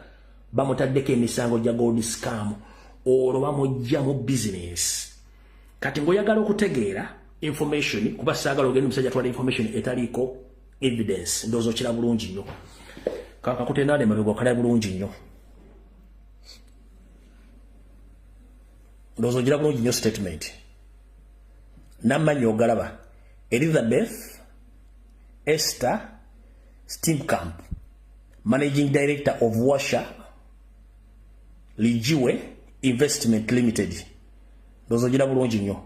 S1: bamutaddeko emisango gya gold scam olwo bamujja mu business. Kati ngoyagala okutegeera information kuba saagala ogenda omusajja atwala information etaliko evidence ndozo kira bulungi nnyo kaka kutendade mabego kala bulungi nnyo ndozo kira bulungi nnyo statement namanyi ogalaba Elizabeth Esther Steenkamp, Managing Director of Washa Lijiwe Investment Limited. Dozo jina bulungi nnyo.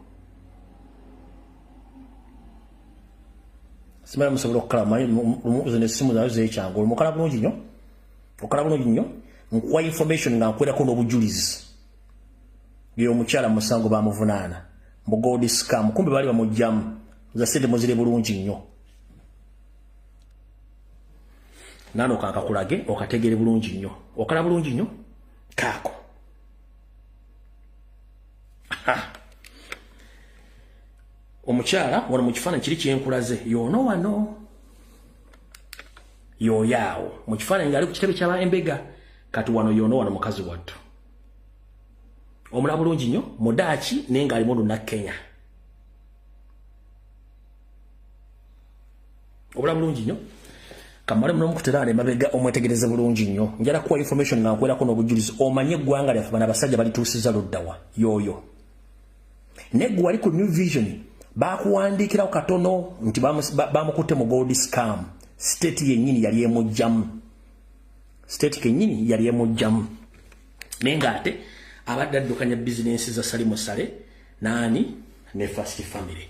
S1: Simala musobola okukala zene simu zawe z'ekyangu olumukala bulungi nnyo. Okala bulungi nnyo nkuwa information nga nkwera kono obujulizi. Byo omukyala musango bamuvunaana. Mu gold scam kumbe bali bamujjamu za sente muzire bulungi nnyo. Nano kakakulage okategere bulungi nnyo. Okala bulungi nnyo kako. Omukyala wano mu kifaananyi kiri kyenkulaze yono wano yoyaawo mu kifaananyi ngali ku kitebe ky'abembega kati wano yono wano mukazi wattu omulaba bulungi nnyo mudaaki naye ng'alimu oluna Kenya obulaba bulungi nnyo kamale muno mukuteraana emabega omwetegereze bulungi nnyo njala kuwa information nga nkwerako n'obujulizi omanye eggwanga lyaffe bano abasajja balituusiza luddawa yoyo neggwe wali ku New Vision bakuwandiikirawo katono nti bamukutte mu gold scam state yennyini yali emujjamu state kennyini yali emujjamu naye ng'ate abadde addukanya bizinensi za Salimu Sale naani ne First Family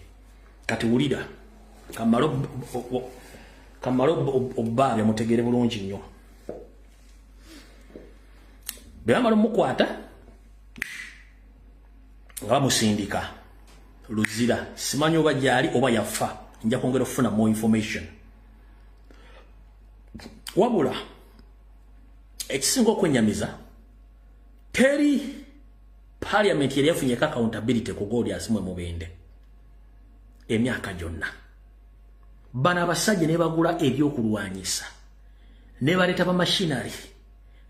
S1: kati wulira kamalo kamalo obabya mutegere bulungi nnyo bamalo mukwata nga musindika luzira simanyi oba jali oba yafa nja kwongera okufuna more information wabula ekisinga okwenyamiza teri parliament yali yafunye accountability ku Goliath mwe mubende emyaka gyonna bana abasajja ne bagula ebyokulwanyisa ne baleta ba machinery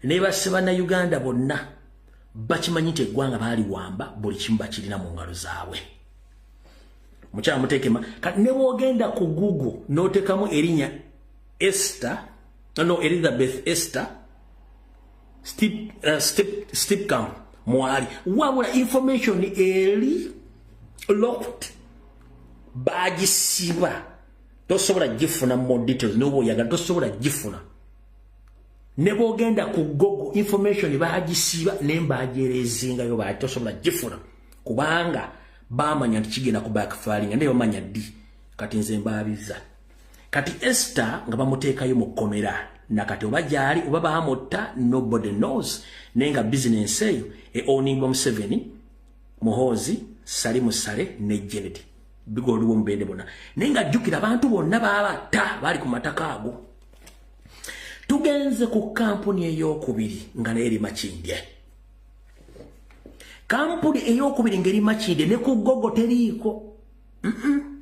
S1: ne basiba na Uganda bonna bakimanyite eggwanga baali wamba buli kimu bakirina mu ngalo zaabwe mukyala mutekema kati ne bwogenda ku Google n'otekamu erinya Elizabeth Esther Stipcam mwali wabula information eri locked bagisiba tosobola gifuna more details no boyaga tosobola gifuna ne bogenda ku Google information bagisiba nembajerezinga yo ba tosobola gifuna kubanga bamanya kigenda ku backfiring ndeyo manya di kati nze mbabiza kati Esther nga bamuteekayo mu komera nakati oba jali oba bahamota nobody knows nenga business eyo owning 7 Muhozi Salimu Sale ne Janet bigolu bombende bona nenga jukira abantu bonna babata bali ku mataka ago tugenze ku kampuni eyokubiri nga eri Makindye kampuni eyokubiri ngeri Makindye ne ku Gogo teriiko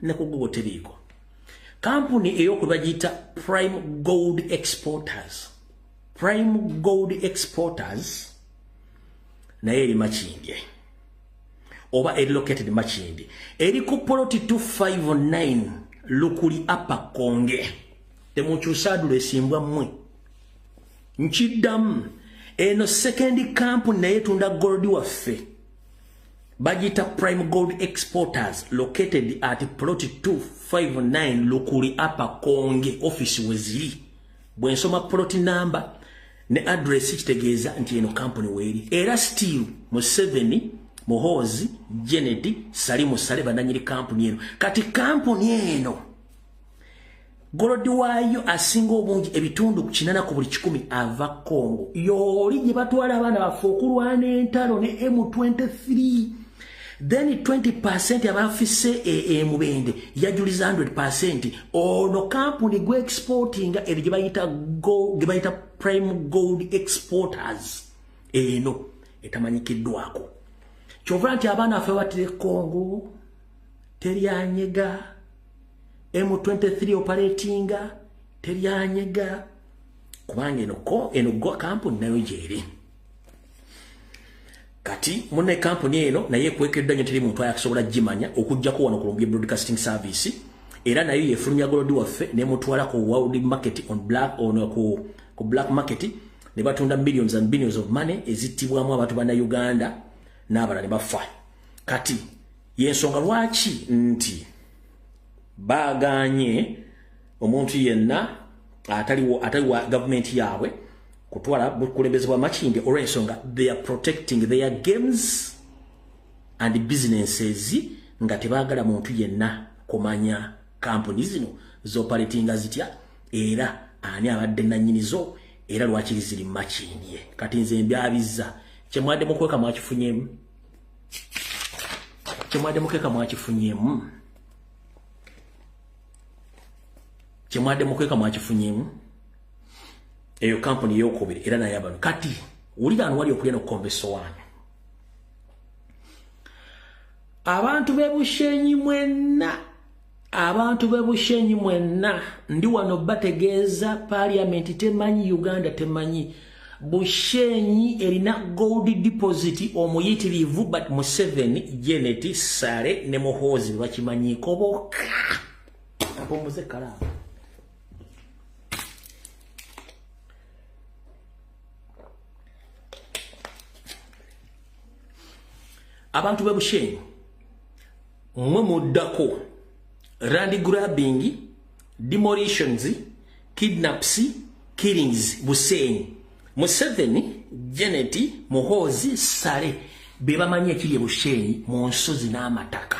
S1: ne ku Gogo teriiko kampuni eyokubagita Prime Gold Exporters na eri Makindye oba eri located Makindye eri ku plot 259 lukuli apa Konge temukyusadule simbwa mmwe nchiddamu eno second company naye tunda gold waffe bagita Prime Gold Exporters located at plot 259 lukuli apa Konge office weziri bwensoma plot number ne address kitegeeza nti eno company weri era still mu 7 Muhozi Janet Salimu Sale bananyiri company eno kati company eno golodi wayo asinga obungi ebitundu kinana ku buli 10 ava Kongo yoli gye batwala abana bafe okulwana entalo ne M23 then 20% abafise mubende yajuliza 100% ono company go exporting eri gye bayita Prime Gold Exporters eno etamanyikiddwako kyovanti abana afe watire Kongo teryanyega M23 operatinga teryanyega kubanga eno go company nayo jeri kati mune company eno naye kwekedda nyo teri muntu ayakusobola jimanya okujja ko wano Columbia Broadcasting Service era nayo yefulumya golodi waffe ne mutwala ko world market on black market ne batunda millions and billions of money ezitibwamu abantu bana Uganda n'abala ne bafa kati yensonga lwaki nti baganye omuntu yenna ataliwa government yawe kutwala bukulembezebwa Makindye olw'ensonga they are protecting their games and businesses nga tebagala muntu yenna kumanya companies zino zoperatinga zitya era ani abadde nannyinizo era lwaki ziri Makindye kati nze mbyabiza kyemwadde mukweka mwakifunyemu eyo company yokubiri era naye abantu kati ulira wali okulya n'okukombeso wanyu abantu bebushenyi mwenna ndi wano bategeeza parliament temanyi Uganda temanyi Bushenyi erina gold deposit omuyitirivu but Museveni Janet Sale ne Muhozi bakimanyiko boka apomuze kala abantu bebushenyi mwe muddako land grabbing demolitions kidnaps killings Busenyi Museveni Janet Muhozi Sale bebamanye ekiri Bushenyi mu nsozi n'amataka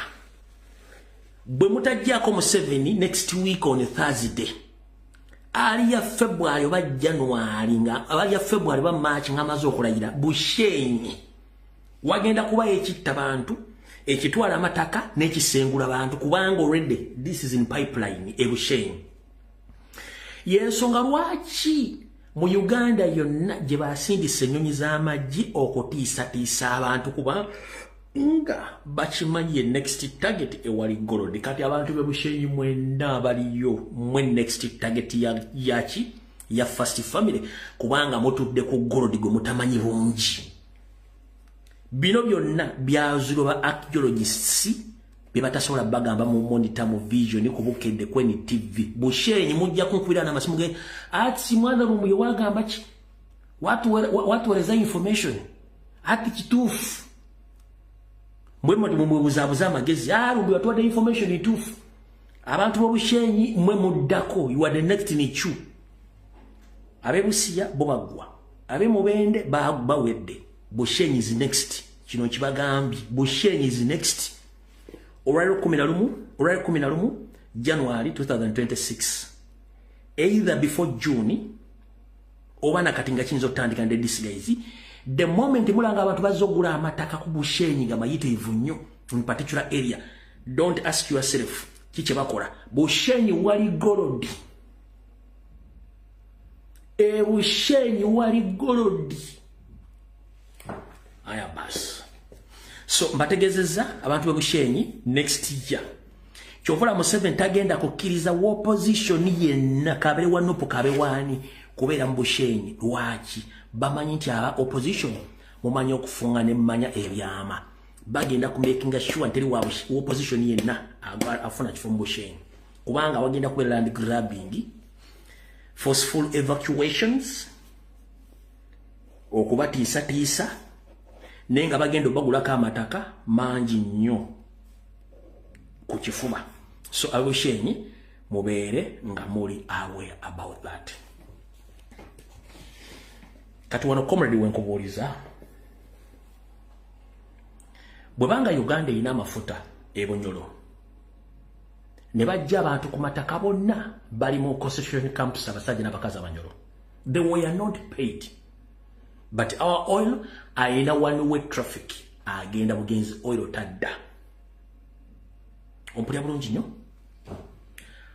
S1: bwe mutajjako Museveni next week on Thursday ali ya February oba January nga ali ya February ba March ngamazo okulayira Bushenyi wagenda kuba ekitta bantu ekitwala amataka n'ekisengula bantu kubanga already this is in pipeline Bushenyi yensonga lwaki mu Uganda yonna gye basindise ennyonyi z'amaggi okutiisatiisa abantu kuba nga bakimanyi next target ewali Gorodi kati abantu be Bushenyi mwenda baliyo mwe next target yachi ya First Family kubanga mutudde ku Gorodi gwe mutamanyi bungi bino byonna byazulwa ba archaeologists bebatasobola bagamba mu monitor mu vision kubukedde kweni TV Bushenyi mujja kunkubira na masimu ge ati mwana rumu yowagamba ki watu waleza information ati kitufu mwe mubuzabuza amagezi rumu yatuwadde information itufu abantu bo Bushenyi mwe muddako you are the next nichu abe Busia bo bagwa abe Mubende bawedde Bushenyi is next kino kibagambi Bushenyi is next Olwaliro 11 January 2026 either before June oba nakatinga kinzo tandika nde this guys the moment mulanga abantu bazogula amataka ku Bushenyi nga mayitivu nnyo in particular area don't ask yourself kiche bakola Bushenyi wali Gorodi Bushenyi wali Gorodi aya bas so mbategezeza abantu be Bushenyi next year Chovola Museveni tagenda kukkiriza opposition yenna kabere wanopo kabe wani kubeera mu Bushenyi lwaki bamanyi nti aba opposition mumanyi okufunga ne mmanya ebyama bagenda ku making sure nteri wa opposition yenna afuna kifo mu Bushenyi kubanga wagenda ku land grabbing forceful evacuations okubatiisa nenga bagenda bagulako amataka mangi nnyo ku kifuba so Bushenyi mubeere nga muli aware about that kati wano comrade wenkubuuliza bwebanga Uganda erina amafuta Bunyoro ne bajja abantu ku mataka bonna bali mu concession camps abasajja n'abakazi Abanyoro they were not paid but our oil aina one-way traffic agenda bugenzi oil tadda ompulya bulungi nnyo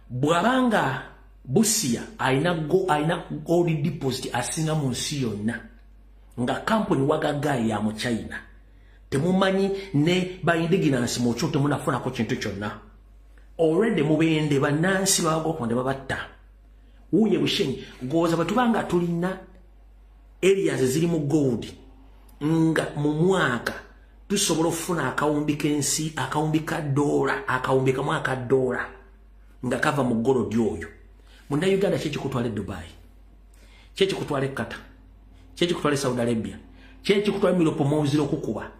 S1: bwabanga Busia aina gold deposit asinga mu nsi yonna nga company wagagayi ya mu China temumanyi ne bayindiginansi mu kyo temunafunako kintu kyonna already mubende banansi bagokonde babatta uye Bushenyi goza batubanga tulina areas ziri mu gold nga mu mwaka tusobola ofuna akawumbi kensi akawumbi ka dola akawumbi ka mwaka dola nga kava mu gold oyo munda Uganda chechi kutwale Dubai chechi kutwale Qatar chechi kutwale Saudi Arabia chechi kutwale milopo muziro kukuba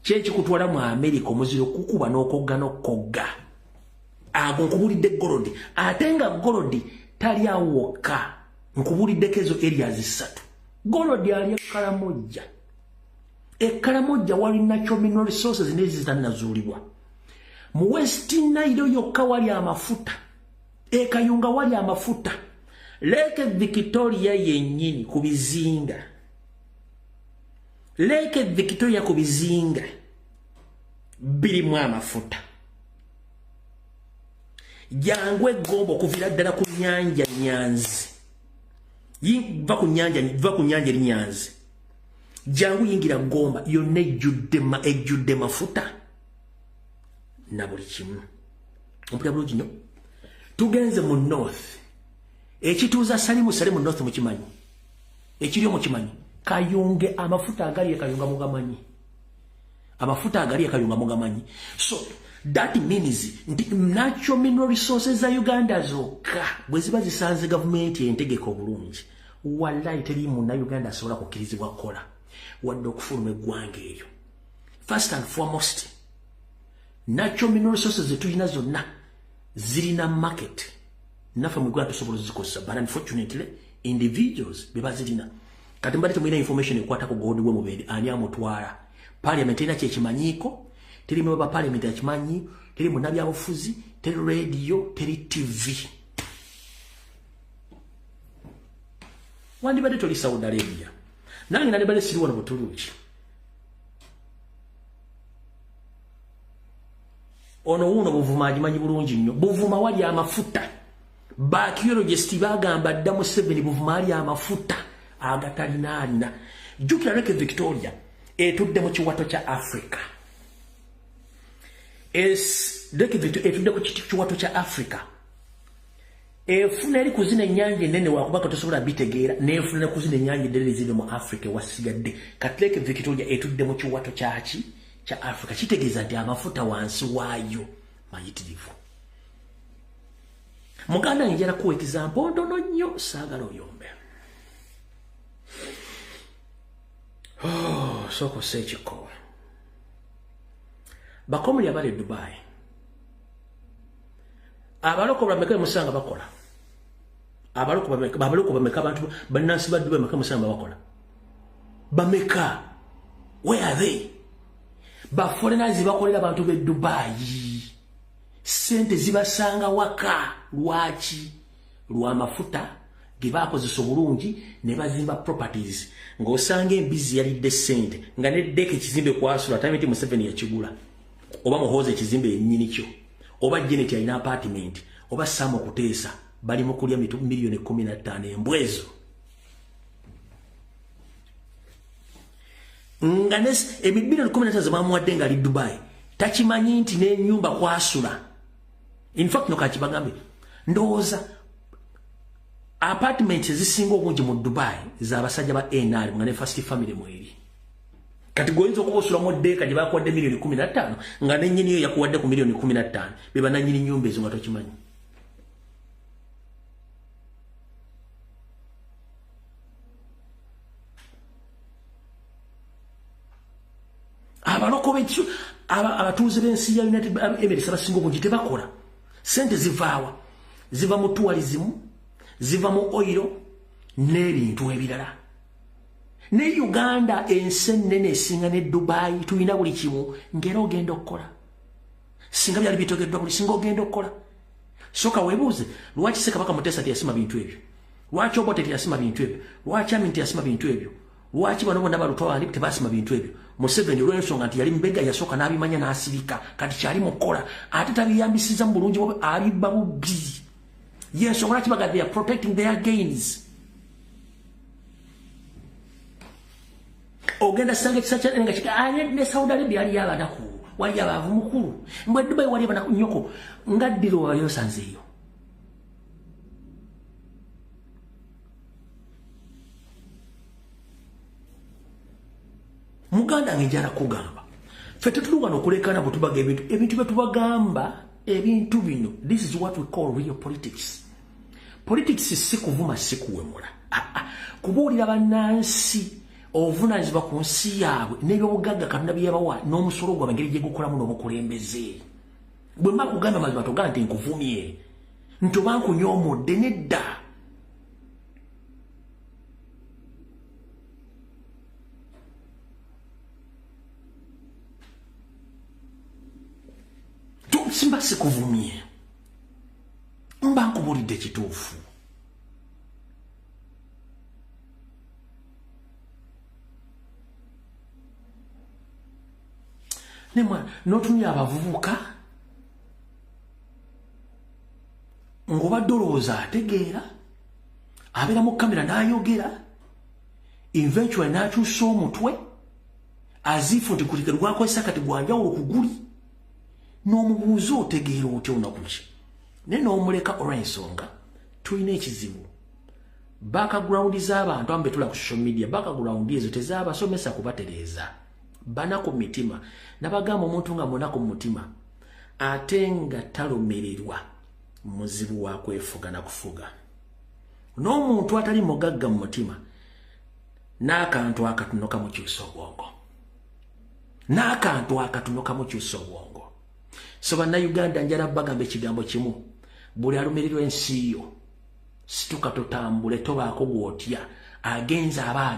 S1: chechi kutwala mu America muziro kukuba n'okogga n'okogga ago nkubulidde gold atenga gold tali awoka nkubulidde kezo areas zisatu gold ali Karamoja Karamoja wali natural mineral resources nezi zitanazuulibwa mu West Nile yokka wali amafuta Kayunga wali amafuta Lake Victoria yennyini ku bizinga Lake Victoria ku bizinga birimu amafuta Jangwe Gombo kuvira ddala ku nyanja Nyanzi va ku nyanja Nyanzi jangu yingira Gomba yonna ejjudde mafuta na buli kimu ompulya bulungi nnyo tugenze mu north ekituuza Salimu north mukimanyi ekiri mukimanyi Kayunge amafuta agali Kayunga mugamanyi amafuta agali Kayunga mugamanyi so that means natural mineral resources za Uganda zokka bwe ziba zisanze government entegeko bulungi wallahi teri munna Uganda asobola kukirizibwa kola wadde okufuluma eggwanga eyo first and foremost natural mineral resources zetulina zonna zirina market naffe mu Uganda tusobola zikozesa but unfortunately individuals beba zirina kati mbali tumina information ekwata ku gold we mubende ani amutwala parliament ina kyekimanyiiko teri mu parliament yakimanyi teri mu nabya bufuzi teri radio teri TV wandibadde toli Saudi Arabia nange nandibadde siri wano Butuluki ono wuno Buvuma agimanyi bulungi nnyo Buvuma wali amafuta bacteriologist bagamba dda mu 7 Buvuma ali amafuta agatalina jukira Lake Victoria etudde mu kiwato kya Africa Lake Victoria etudde ku kiwato kya Africa efuna eri kuzina ennyanja ennene wakubaka tosobola bitegeera nefuna kuzina ennyanja ennene ziri mu Africa wasigadde kati Lake Victoria etudde mu kiwato kyaki kya Africa kitegeeza nti amafuta wansi waayo mayitirivu muganda njala kuwa example ntono nnyo saagala oyombe soko sekikowe bakomuli abali Dubai abaloko bameka musanga bakola abaloko bameka abantu banansi ba Dubai meka musanga bakola bameka where are they ba foreigners bakolera abantu be Dubai sente zibasanga waka lwaki lwa mafuta gebakozesa obulungi ne bazimba properties ng'osanga embizi yalidde sente nga ne deke kizimbe kwasula tamiti mu 7 ya kigula oba muhoze kizimbe ennyini kyo oba Janet alina apartment oba Samo kuteesa bali mu kulya milioni 15 embwezo nganes emilioni 15 bamuwadde nga ali Dubai takimanyi nti n'ennyumba kwasula in fact no kakibagambe ndowooza apartments zisinga obungi mu Dubai z'abasajja ba NR nga ne first family mweri kati goyinza okubosula mu ddeeka gye bakuwadde milioni 15 nga n'ennyini yo yakuwadde ku milioni 15 be bananyini nnyumba ezo nga tokimanyi abaloko b'ekyo abatuuze b'ensi ya United Emirates abasinga obungi tebakola sente zivaawa ziva mu tourism ziva mu oil n'ebintu ebirala ne Uganda ensi ennene esinga ne Dubai tulina buli kimu ngera ogenda okukola singa byali bitogeddwa buli singa ogenda okukola soka weebuuze lwaki Ssekabaka Muteesa teyasima bintu ebyo lwaki Obote teyasima bintu ebyo lwaki Amin teyasima bintu ebyo lwaki bano bonna balutwala tebasima bintu ebyo Museveni olw'ensonga nti yali mbega yasooka n'abimanya n'asirika kati kyali mukola ate tabiyambisiza mu bulungi bwe abibba bubbi yensonga lwaki baga they are protecting their gains ogenda sanga ekisa kyanenga kika ne Saudi Arabia yali yabanaku wali abaavu mukulu mbwe Dubai wali abanaku nnyoko nga ddiro wayo sanzeeyo muganda ngejala kugamba fete tuluwana okulekana butubaga ebintu betubagamba ebintu bino this is what we call real politics si kuvuma si kuwemula kubuulira bannansi obuvunanyizibwa ku nsi yaabwe n'ebyobugagga Katonda bye yabawa n'omusolo gwabwe engeri gye gukolamu n'obukulembeze bwe mba kugamba mazima togamba nti nkuvumye nti oba nkunyoomodde nedda simba sikuvumye mba nkubulidde kituufu nemwa n'otumya abavubuka ng'obadde olowooza ategeera abeera mu kamera n'ayogera eventually n'akyusa omutwe aziifu nti kulike lwakozesa kati gwanjawulo ku guli n'omubuuza otegeera otya olunaku ki naye n'omuleka olw'ensonga tulina ekizibu background z'abantu amu betula ku social media background ezo tezaabasomesa kubatereeza bana ku mitima nabagamba omuntu nga munaku mu mutima ate nga talomererwa muzibu wa kwefuga na kufuga n'omuntu atali mugagga mu mutima n'akantu akatunoka mu kyusa obwongo n'akantu akatunoka mu kyusa obwongo so bannayuganda njala bagamba ekigambo kimu buli alumirirwa ensi yo situka totambule tobaako gwotya agenze aba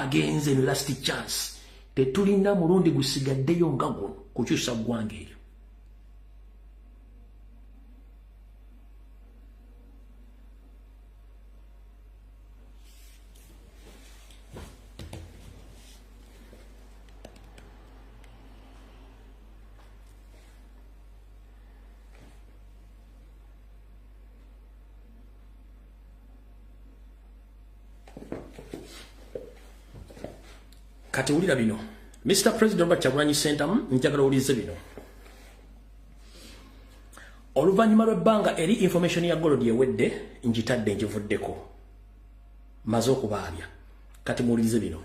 S1: agenze ne last chance tetulina mulundi gusigaddeyo nga guno kukyusa ggwanga eryo kati ulira bino Mr. President Robert Kyagulanyi Ssentamu njagala ulize bino oluvannyuma lw'ebbanga eri information ya Gold yewedde njitadde njivuddeko maze okubaabya kati muwulirize bino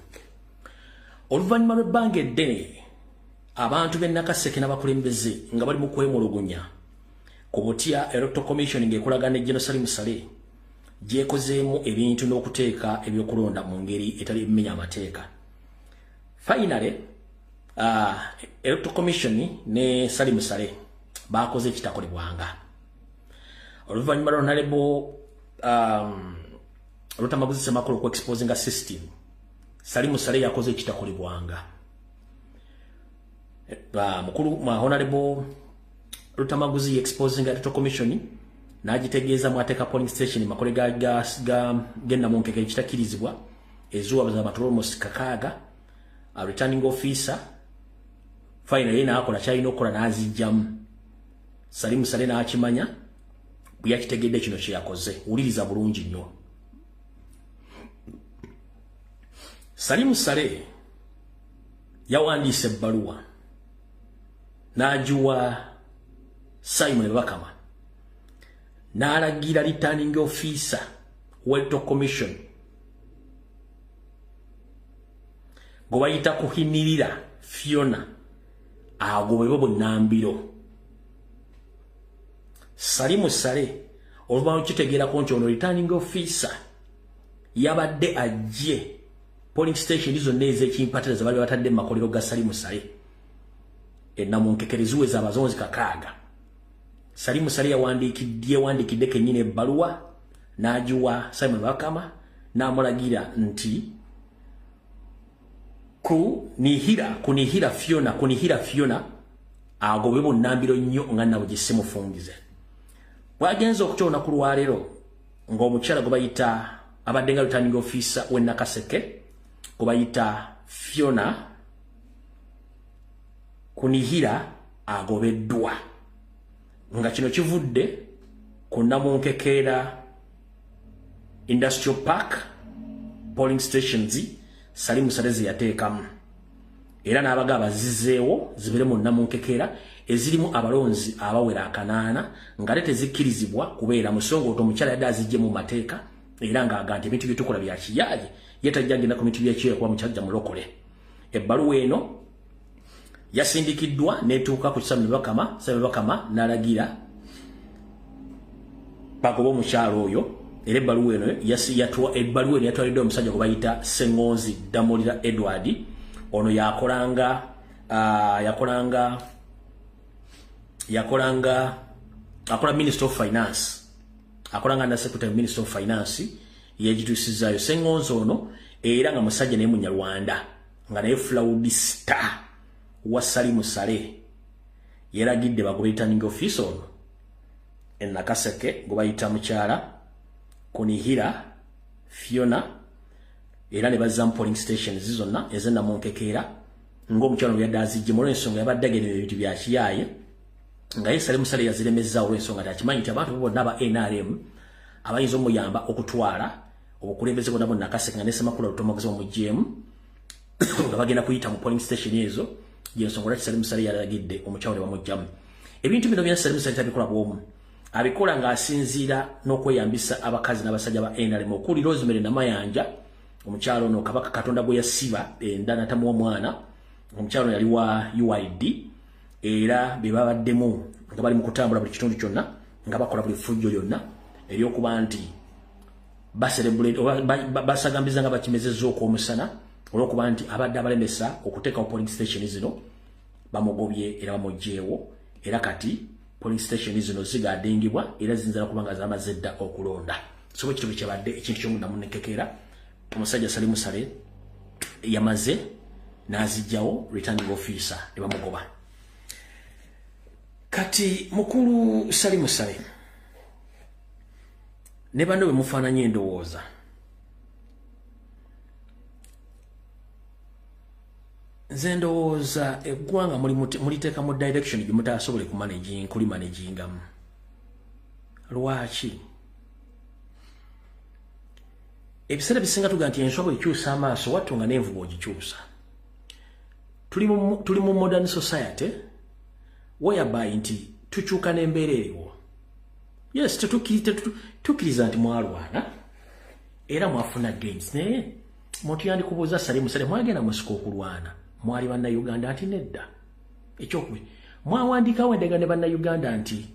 S1: oluvannyuma lw'ebbanga eddene abantu b'e Nakaseke n'abakulembeze nga bali mu kwemulugunya ku butya Electoral Commission ng'ekolagana ne General Salim Saleh gyekozeemu ebintu n'okuteeka ebyokulonda mu ngeri etali mmenya amateeka. Finally, Electoral Commission ne Salim Saleh bakoze ekitakolebwanga. Oluvannyuma lw'Honorable Rutamaguzi Ssemakulu ku exposing a system, Salim Saleh yakoze ekitakolebwanga. Mukulu Honorable Rutamaguzi exposing a Electoral Commission n'agitegeeza mwateka polling station makole genda mu nkeke ekitakirizibwa ezuwa za matolo almost kakaaga. A returning officer finally naakola kyalina okukola n'azijjamu. Salim Saleh n'akimanya bwe yakitegedde kino kye yakoze. Wuliriza bulungi nnyo. Salim Saleh yawandiise ebbaluwa n'agiwa Simon Bakama n'alagira returning officer Electoral Commission go bayita kuhinirira Fiona agobebwe bunnambiro. Salim Saleh oluvannyuma kitegeerako nti ono returning officer yabadde ajje polling station zonna ez'ekimpatereza bali batadde mu makolero ga Salim Saleh ennamunkekereziwe z'abazonzi kakaaga. Salim Saleh yawandikidde kennyini ebbaluwa n'agiwa Simon Bakama n'amulagira nti kunihira Fiona agobwe bunnambiro nnyo nga nabo gisimufungize. Bwagenza okutya olunaku lwaleero ng'omukyala gwe bayita abadde nga returning officer w'e Nakaseke gwe bayita Fiona Kunihira agobeddwa nga kino kivudde ku Namunkekeera Industrial Park polling stations Salim Saleh yateekamu era n'abaga abazizeewo zibere mu Namunkekeera ezirimu abalonzi abawera akanaana nga lete zikkirizibwa kubeera musongo omukyala yadde azijje mu mateeka era ng'aga nti ebintu byetukola bya kiyaaye yetajja agenda ku bintu byekiyo kuba mukyajja mulokole. Ebbaluwa eno yasindikiddwa netuuka ku Samuel Bakama n'alagira bagoba omukyala oyo era ebbaluwa eno yatwaliddwa omusajja gwe bayita Sengonzi Damulira Edward. Ono akola Minister of Finance, akolanga na Secretary Minister of Finance yagituusizaayo. Sengonzi ono era nga musajja naye Munyarwanda nga naye flaudista wa Salim Saleh yeragidde bagobe returning officer ono e Nakaseke gwe bayita mukyala Kunihira Fiona era ne bazza mu polling stations zonna ez'e Namunkekeera ng'omukyala ono yadde azijjemu olw'ensonga yabadde agenera ebintu bya kiyaaye nga ye Salim Saleh yaziremezza olw'ensonga nti akimanyi nti abantu bonna aba NRM abayinza omuyamba okutwala obukulembeze bonna mu Nakaseke nga ne Ssemakula Lutomaguzi omuggyemu nga bagenda kuyita mu polling station ezo y'ensonga lwaki Salim Saleh yalagidde omukyala ne bamuggyamu. Ebintu bino bya Salim Saleh tabikola bw'omu, abikola ng'asinziira n'okweyambisa abakazi n'abasajja ba NRM okuli Rosemary Namayanja omukyalo ono Kabaka Katonda bwe yasiba enda natamuwa mwana. Omukyalo ono yali wa UID era be babaddemu nga bali mu kutambula buli kitundu kyonna nga bakola buli fujjo lyonna eryokuba nti basagambiza nga bakimezezza okw'omusana olw'okuba nti abadde abalemesa okuteekawo polling station zino bamugobye era bamuggyeewo era kati polling station zino zigadingibwa era zinzala kubanga zamaze dda okulonda. So ekitubu kyabadde ekintu ky'omu Namunkekeera omusajja Salim Saleh yamaze n'azijjawo returning officer ne bamugoba. Kati mukulu Salim Saleh ne bano bwe mufaananye endowooza nze ndowooza eggwanga muliteeka mu direction gye mutaasobole kulimanagingamu. Lwaki? Ebiseera bisinga tuga nti enswa bw'ekyusa amaaso wattu nga n'envuba ogikyusa. tuli mu modern society whereby nti tuchuka n'embeera eriwo. Yes, tukiriza nti mwalwana era mwafuna gains naye muntu yandikubuuza Salimu mwagenda musiko okulwana mwali bannayuganda nti nedda. Ekyokubi mwawandiikawo endega ne bannayuganda nti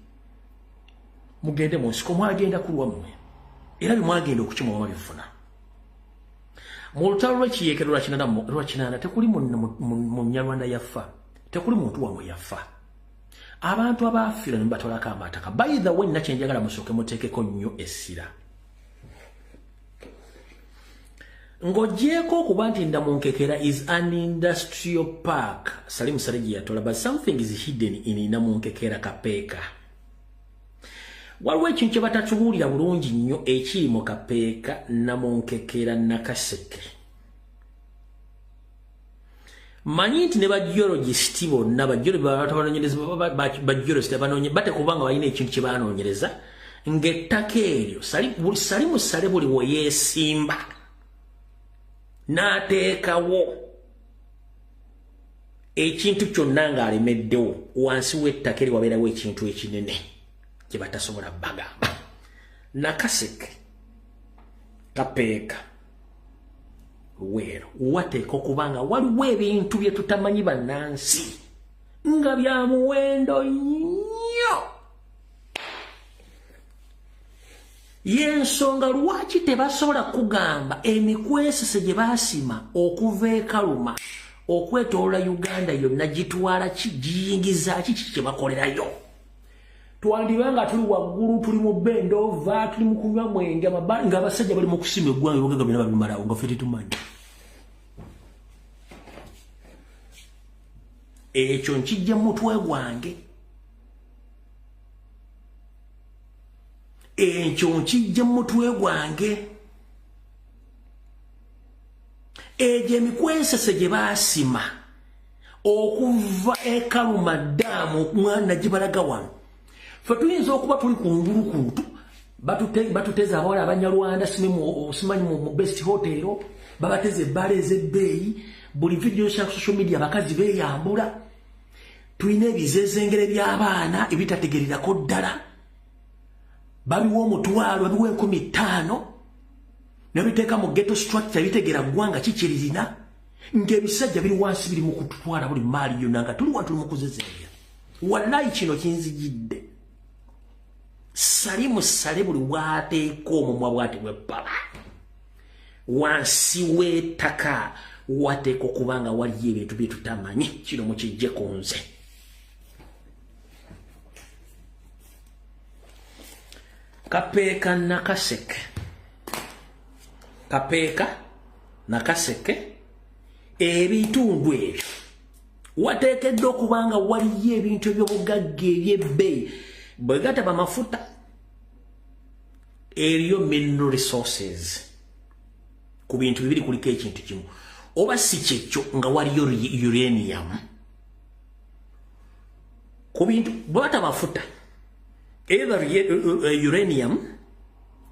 S1: mugende musiko mwagenda kulwa mmwe era bimwagenda okukimwa mwabifuna. Mu lutalo lw'ekiyeekero lwakinana tekuli Munyarwanda yafa, tekuli muntu wamwe yafa. Abantu abafiira ne batolako amataka. By the way, nakyenjagala musooke muteekeko nnyo essira. Ng'ogyeko okuba nti Namunkekera is an industrial park. Salimu Saleji yatola, but something is hidden in Namunkekera Kapeeka. Waliwo ekintu kye batatubuulira bulungi nnyo ekiri mu Kapeeka, Namunkekera, Nakaseke. Manyi nti ne bageologist bonna bageologist bate kubanga balina ekintu kye banoonyereza ng'ettaka eryo Salimu Sale buli we yeesimba n'ateekawo ekintu kyonna ng'alemeddewo wansi w'ettaka eri wabeerawo ekintu ekinene kye batasobola bagamba. Nakaseke, Kapeeka, Luweero wateeka okubanga waliwo ebintu bye tutamanyi bannansi nga bya muwendo nnyo. Y'ensonga lwaki tebasobola kugamba emikwesese gye baasima okuva e Kaluma okwetoola Uganda yonna gitwala giyingiza kiki kye bakolerayo. Twandiba nga tuli waggulu, tuli mu bendova, tuli mu kunywa mwenge ng'abasajja bali mu kusima eggwanga ebibugaga byonna babimalawo nga ffe tetumanyi. Ekyo nkijja mu mutwe gwange. Ekyo nkijja mu mutwe gwange. Egyo emikwesese gye baasima okuva e Kaluma ddaamu mwana gye balaga wano. Ffe tuyinza okuba tuli ku ngulukutu batuteza abawala Abanyarwanda simanyi mu best hotel babateze ebbala ez'ebbeeyi buli video sha social media abakazi beeyambula. Tulina ebizezengere by'abaana ebitategereerako ddala babiwa omutwalo babiwa 15,000 nebiteeka mu ghetto structure bitegeera ggwanga kikiririna ng'ebisajja biri wansi biri mu kutwala buli maali yonna nga tuli wano tuli mu kuzezengera. Wallahi kino kinzijidde. Salimu Sale buli waateeka omumwa bw'ati bw'ebbala wansi w'ettaka wateeka okubanga waliyo ebintu bye tutamanyi kino mukijje ku nze. Kapeeka Nakaseke, Kapeeka Nakaseke, ebitundu ebyo wateekeddwa okubanga waliyo ebintu eby'obugagga eby'ebbeeyi bwe gataba amafuta eriyo mineral resources. Ku bintu bibiri kuliko ekintu kimu oba si kyekyo nga waliyo uranium. Ku bintu bwe bataba amafuta either uranium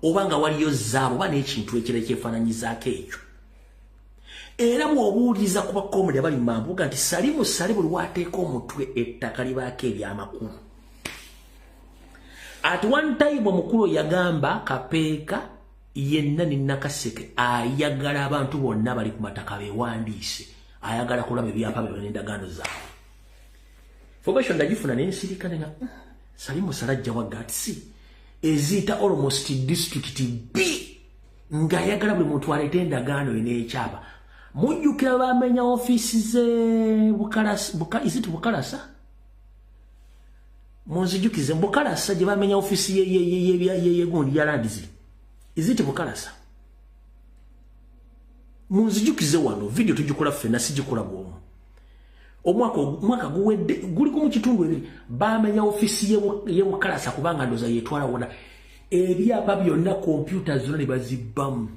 S1: oba nga waliyo zaabu oba n'ekintu ekirala ekyefaananyizaako ekyo. Era bw'obuuliriza ku bakomuli abali mu mambuga nti Salimu Sale buli waateeka omutwe ettaka libaako eby'amakulu. At one time omukulu yagamba Kapeeka yenna ne Nakaseke ayagala abantu bonna bali ku mataka beewandiise, ayagala kulaba ebyapa byo n'endagaano zaabwe. Information ndagifuna n'ensirika nga Salimu Sale ajja wa Gatsi eziyita almost district B ng'ayagala buli muntu aleete endagaano n'ekyapa. Mujjukira baamenya ofiisi ze Bukalasa? Munzijukize Bukalasa gye baamenya ofiisi yegundi ya Landizi. Iziti Bukalasa. Munzijukize wano video tujikola ffenna sigikola bwomu. Omwaka guwedde guliko mu kitundu ebiri baamenya ofiisi ye Bukalasa kubanga ndoza yetwala wona ebyapa byonna kompyuta zonna ne bazibbamu.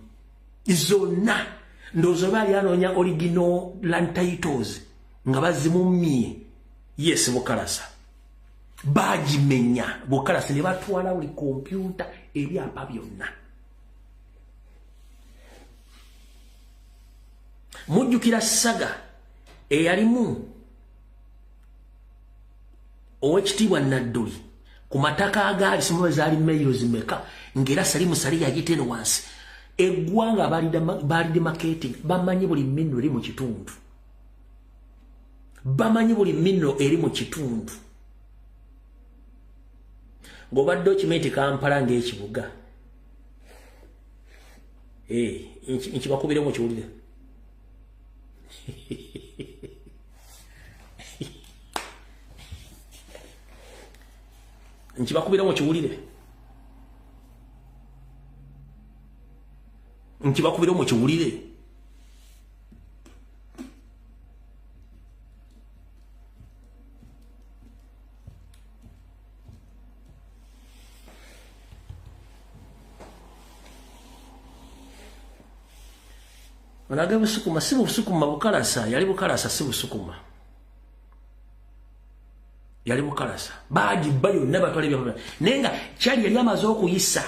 S1: Zonna ndoza baali anoonya original land titles nga bazimumye. Yes, Bukalasa bagimenya Bukalasa ne batwala buli kompyuta ebyapa byonna. Mujjukira saga eyalimu owekitiibwa Nadduli ku mataka agali simuwe zaali mailo zimeka ngera Salimu Sali yagiteno wansi eggwanga balide marketing bamanyi buli minno eri mu kitundu bamanyi buli minno eri mu kitundu ngoba document Kampala ng'ekibuga nkibakubire mu kiwulire nkibakubira mu kiwulire nkibakubira mu kiwulire Onaga busukuma si busukuma bukalasa yali bukalasa si busukuma yali bukalasa baji bayo nabatwale bya nenga kyali yali amazo okuyisa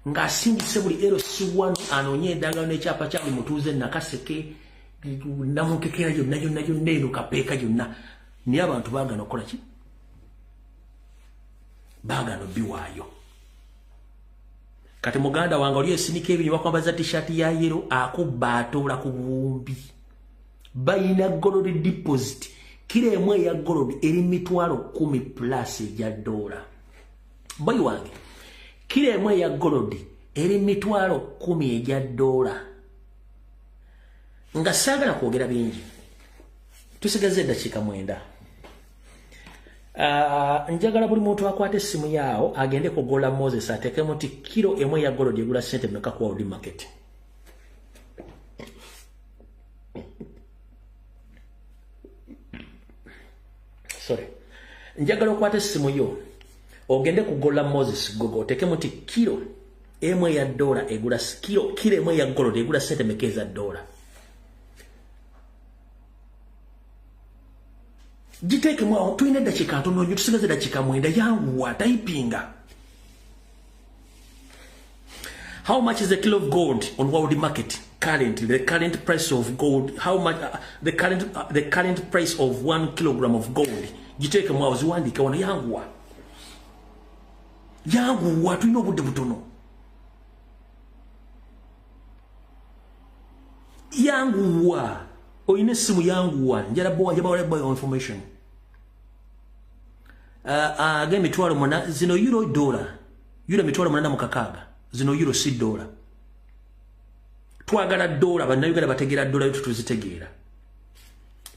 S1: nga asindise buli LC1 anonye endagano n'ekyapa kyali mutuuze nakaseke namukekera yonna neno kapeeka yonna ni abantu baagana okukola ki baagano biwaayo kati muganda wange oli esinika ebinywa kwambaza t-shirt ya yero akubba atola ku buwumbi bayina gold deposit kile emwe ya gold eri $10,000 plus ya dola boy wange kile emwe ya gold eri $10,000 ya dola nga sagala kwogera bingi tusigaze dakika 9 njagala buli muntu akwate simu yao agende kugola Moses ateke muti kilo emwe ya gold egula sente meka kwa World Market sorry njagala okwate simu yo ogende kugola Moses gogo teke muti kilo emwe ya dola egula kilo emwe ya gold egula sente mekeza dola Jiteke mwa tuine dakika ntono nyo tusigaze dakika 9 yangu wa typinga. How much is a kilo of gold on world market currently? The current price of gold, how much the current price of 1 kilogram of gold? Jiteke mwa uziwandike wana yangu wa tuine obudde butono. Yangu wa oyine simu yangu wa njala boy information again mitwalo mona zino euro dollar mitwalo mona mukakaga zino euro si dollar twagala dollar banayugala bategera dollar yetu tuzitegeera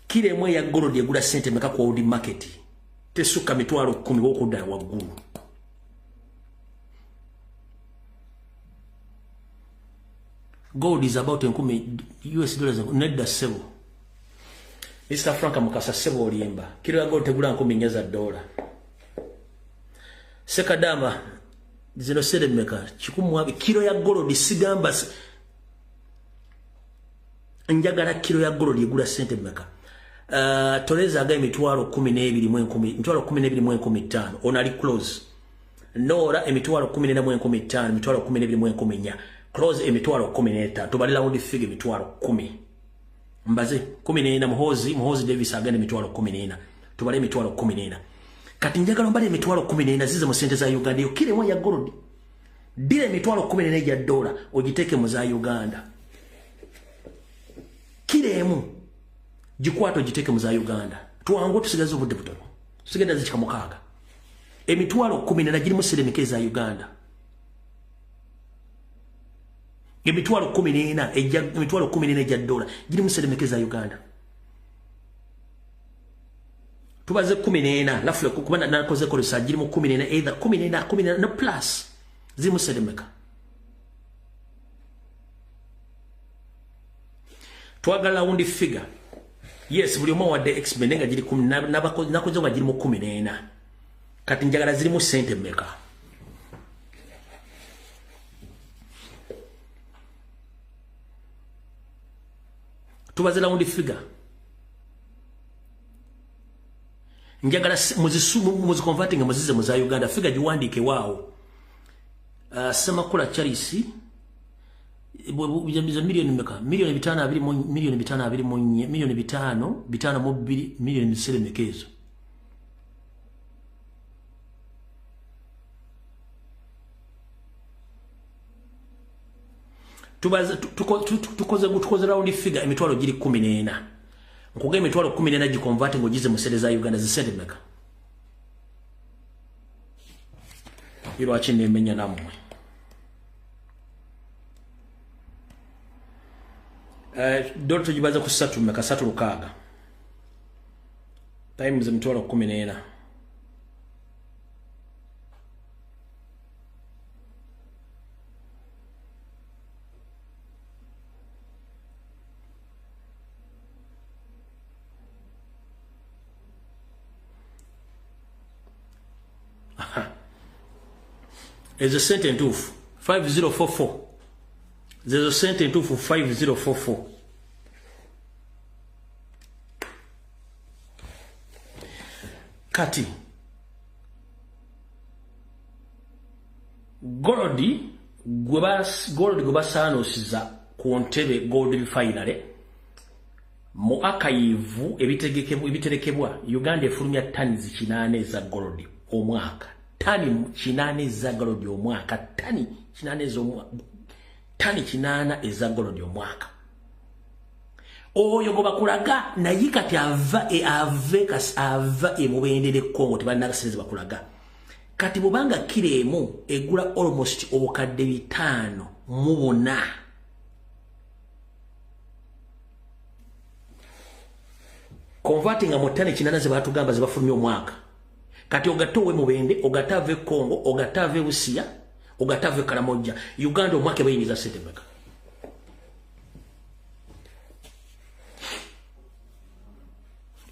S1: kile emwe ya gold yegula sente meka kwa World Market tesuka mitwalo 10 bokuda waggulu gold is about $10 US nedda sebo Mr. Franka mukasa sebo oliemba kilo ya gold tegula $10 sekadama zino sede meka chikumwabe kilo ya gold sigamba njagala kilo ya gold yegula sente meka toleza aga emitwalo 12.15 onali close nora emitwalo 14.15 emitwalo 12.14 close emitwalo 15 tubalira undi fige emitwalo 10 mbaze 14 muhozi Davis agane emitwalo 14 tubale emitwalo 14 kati njagala mbale emitwalo 14 zize mu sente za Uganda yo kile mwa ya gold dile emitwalo 14 ya dola ogiteke mu za Uganda kile emu jikwato jiteke mu za Uganda tuwango tusigaze obudde butono tusigenda zikika mukaga emitwalo 14 giri mu seremeke za Uganda emitwalo 14 ejja dola giri mu seremeke za Uganda tubaze 14 lafule kubana nakoze ko research giri mu 14 either 14 no plus ziri mu seremeka twagala undi figure yes buli omo wadde explain nga giri 10 nakoze nga giri mu 14 kati njagala ziri mu sente meka tubaze la undi figure njagala muzi converting muzize mu za Uganda figure jiwandike wao Semakula Charisi Bijambiza milioni meka milioni 5 milioni 5 milioni 5 mu 2 milioni 7 mekezo. Tubaza tukoze round figure emitwalo giri 14. Nkuge emitwalo 14 gi convert ngogize mu sede za Uganda zisede meka. Iro achine menya namwe. Dr. Jibaza ku 3 meka 3 lukaga. Times emitwalo 14. There's a sentence of 5044. There's a sentence of 5044. Kati. Golodi gwebasano siza kuontebe gold finale. Mu akayivu ebiterekebwa Uganda efulumya tani zikinane za golodi omwaka. Tani kinane za golodi omwaka. Tani kinana eza golodi omwaka. Oyo bakulaga na yikati ava mubendere Kongo tibanakaseze bakulaga. Kati bubanga kiremu egula almost obukadde 5 mubona. Converting amotane kinana ze batugamba ze bafulumya omwaka. Kati ogatowe mubende, ogatave Kongo, ogatave Busia, ogatave Karamoja. Uganda omwake bayingiza sente meka.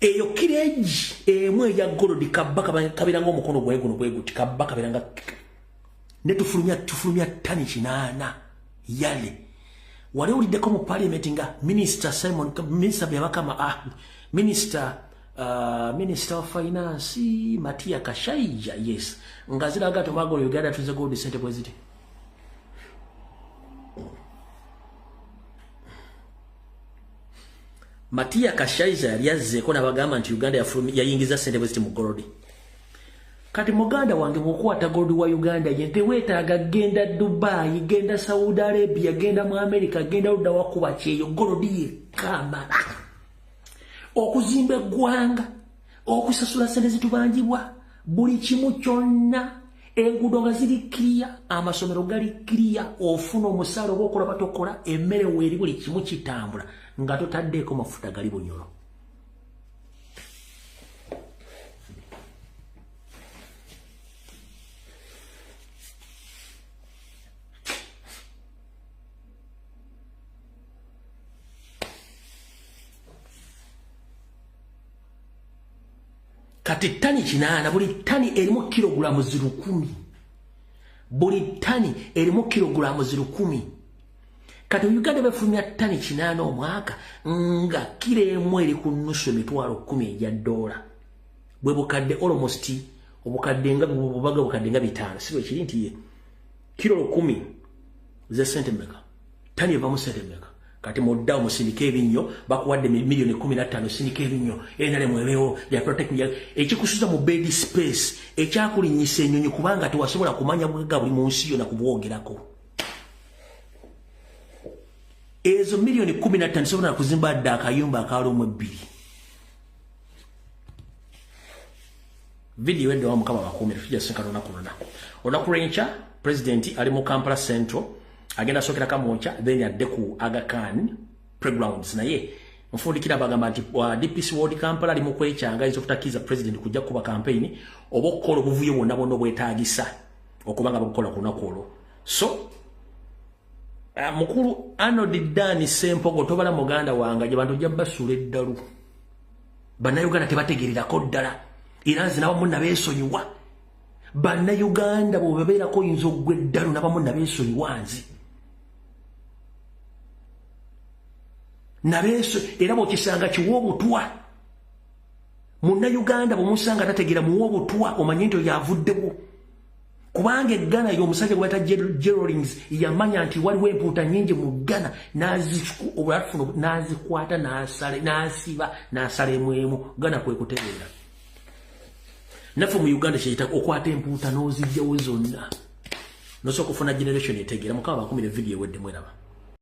S1: Eyo kireji emwe ya golodi kabaka kabiranga omukono gweguti kabaka biranga netufulumya tani kinana yale. Wale ulideko mu parliament nga Minister Simon Minister byabakama Minister of Finance Matia Kashaija, yes. Ngazira gato mago Uganda tuze gold center president. Matia Kashaija yaze kona bagamba nti Uganda yayingiza center president mu gold. Kati Muganda wange mukwata gold wa Uganda yente wetaaga genda Dubai, genda Saudi Arabia, genda mu America, genda udda wakuba kyeyo gold ye kama. Okuzimba eggwanga, okusasula sente zitubanjibwa, buli kimu kyonna, enguudo nga ziri clear, amasomero gali clear, ofuna omusaala oba batokola, emmere weeri buli kimu kitambula, nga totaddeeko mafuta gali bunyolo. Kati tani kinana buli tani erimu kilogulamu 10,000. Buli tani erimu kilogulamu 10,000. Kati Uganda bafulumya tani kinana omwaka nga kile emu eri ku nusu emitwalo 10 ejja dola. Bwe bukadde almost obukadde nga bubaga bukadde nga 5. Sibo kiri nti ye kilo 10 ze sente meka. Tani eva mu sente meka. Kati modda musindike ebinyo bakuwadde milioni 15 sindike ebinyo enale mwebewo ya protect ya ekikusuza mu bed space ekyakulinyisa ennyonyi kubanga tewasobola kumanya bwega buli munsi yo na kubwogerako. Ezo milioni 15 sobola kuzimba dda akayumba akalo mu 2. Video endo wa mukama bakomera fija sekano nakulona. Onakurencha president ali mu Kampala Central agenda sokera kamoncha then yadde ku Aga Khan playgrounds naye mfundikira bagamba nti DPC World Kampala ali mu kwekyanga izo kutakiza president kujja kuba campaign obokolo buvuye wonna bono bwetagisa okubanga bakola kunakolo. So mukulu Arnold Dani Sempogo tobala muganda wanga je bantu jabba sule ddalu bannayuganda tebategeererako ddala iranzi nabo munna beesonyiwa bannayuganda bo bebeerako yinza ogwe ddalu nabo munna beesonyiwa nzi nabeso era bokisanga kiwobutwa munna Uganda bomusanga tategeera muwobutwa omanyento yavuddewo Kubanga Ghana y'omusajja gwata Geraldings yamanya nti waliwo empuuta nnyingi mu Ghana n'azikwata n'asiba n'asala emwemu Ghana kwe kutereera. Naffe mu Uganda kyeyita okwata empuuta n'ozijjawo zonna. Nosooka okufuna generation etegeera. Mukama bakumire video ewedde mweraba.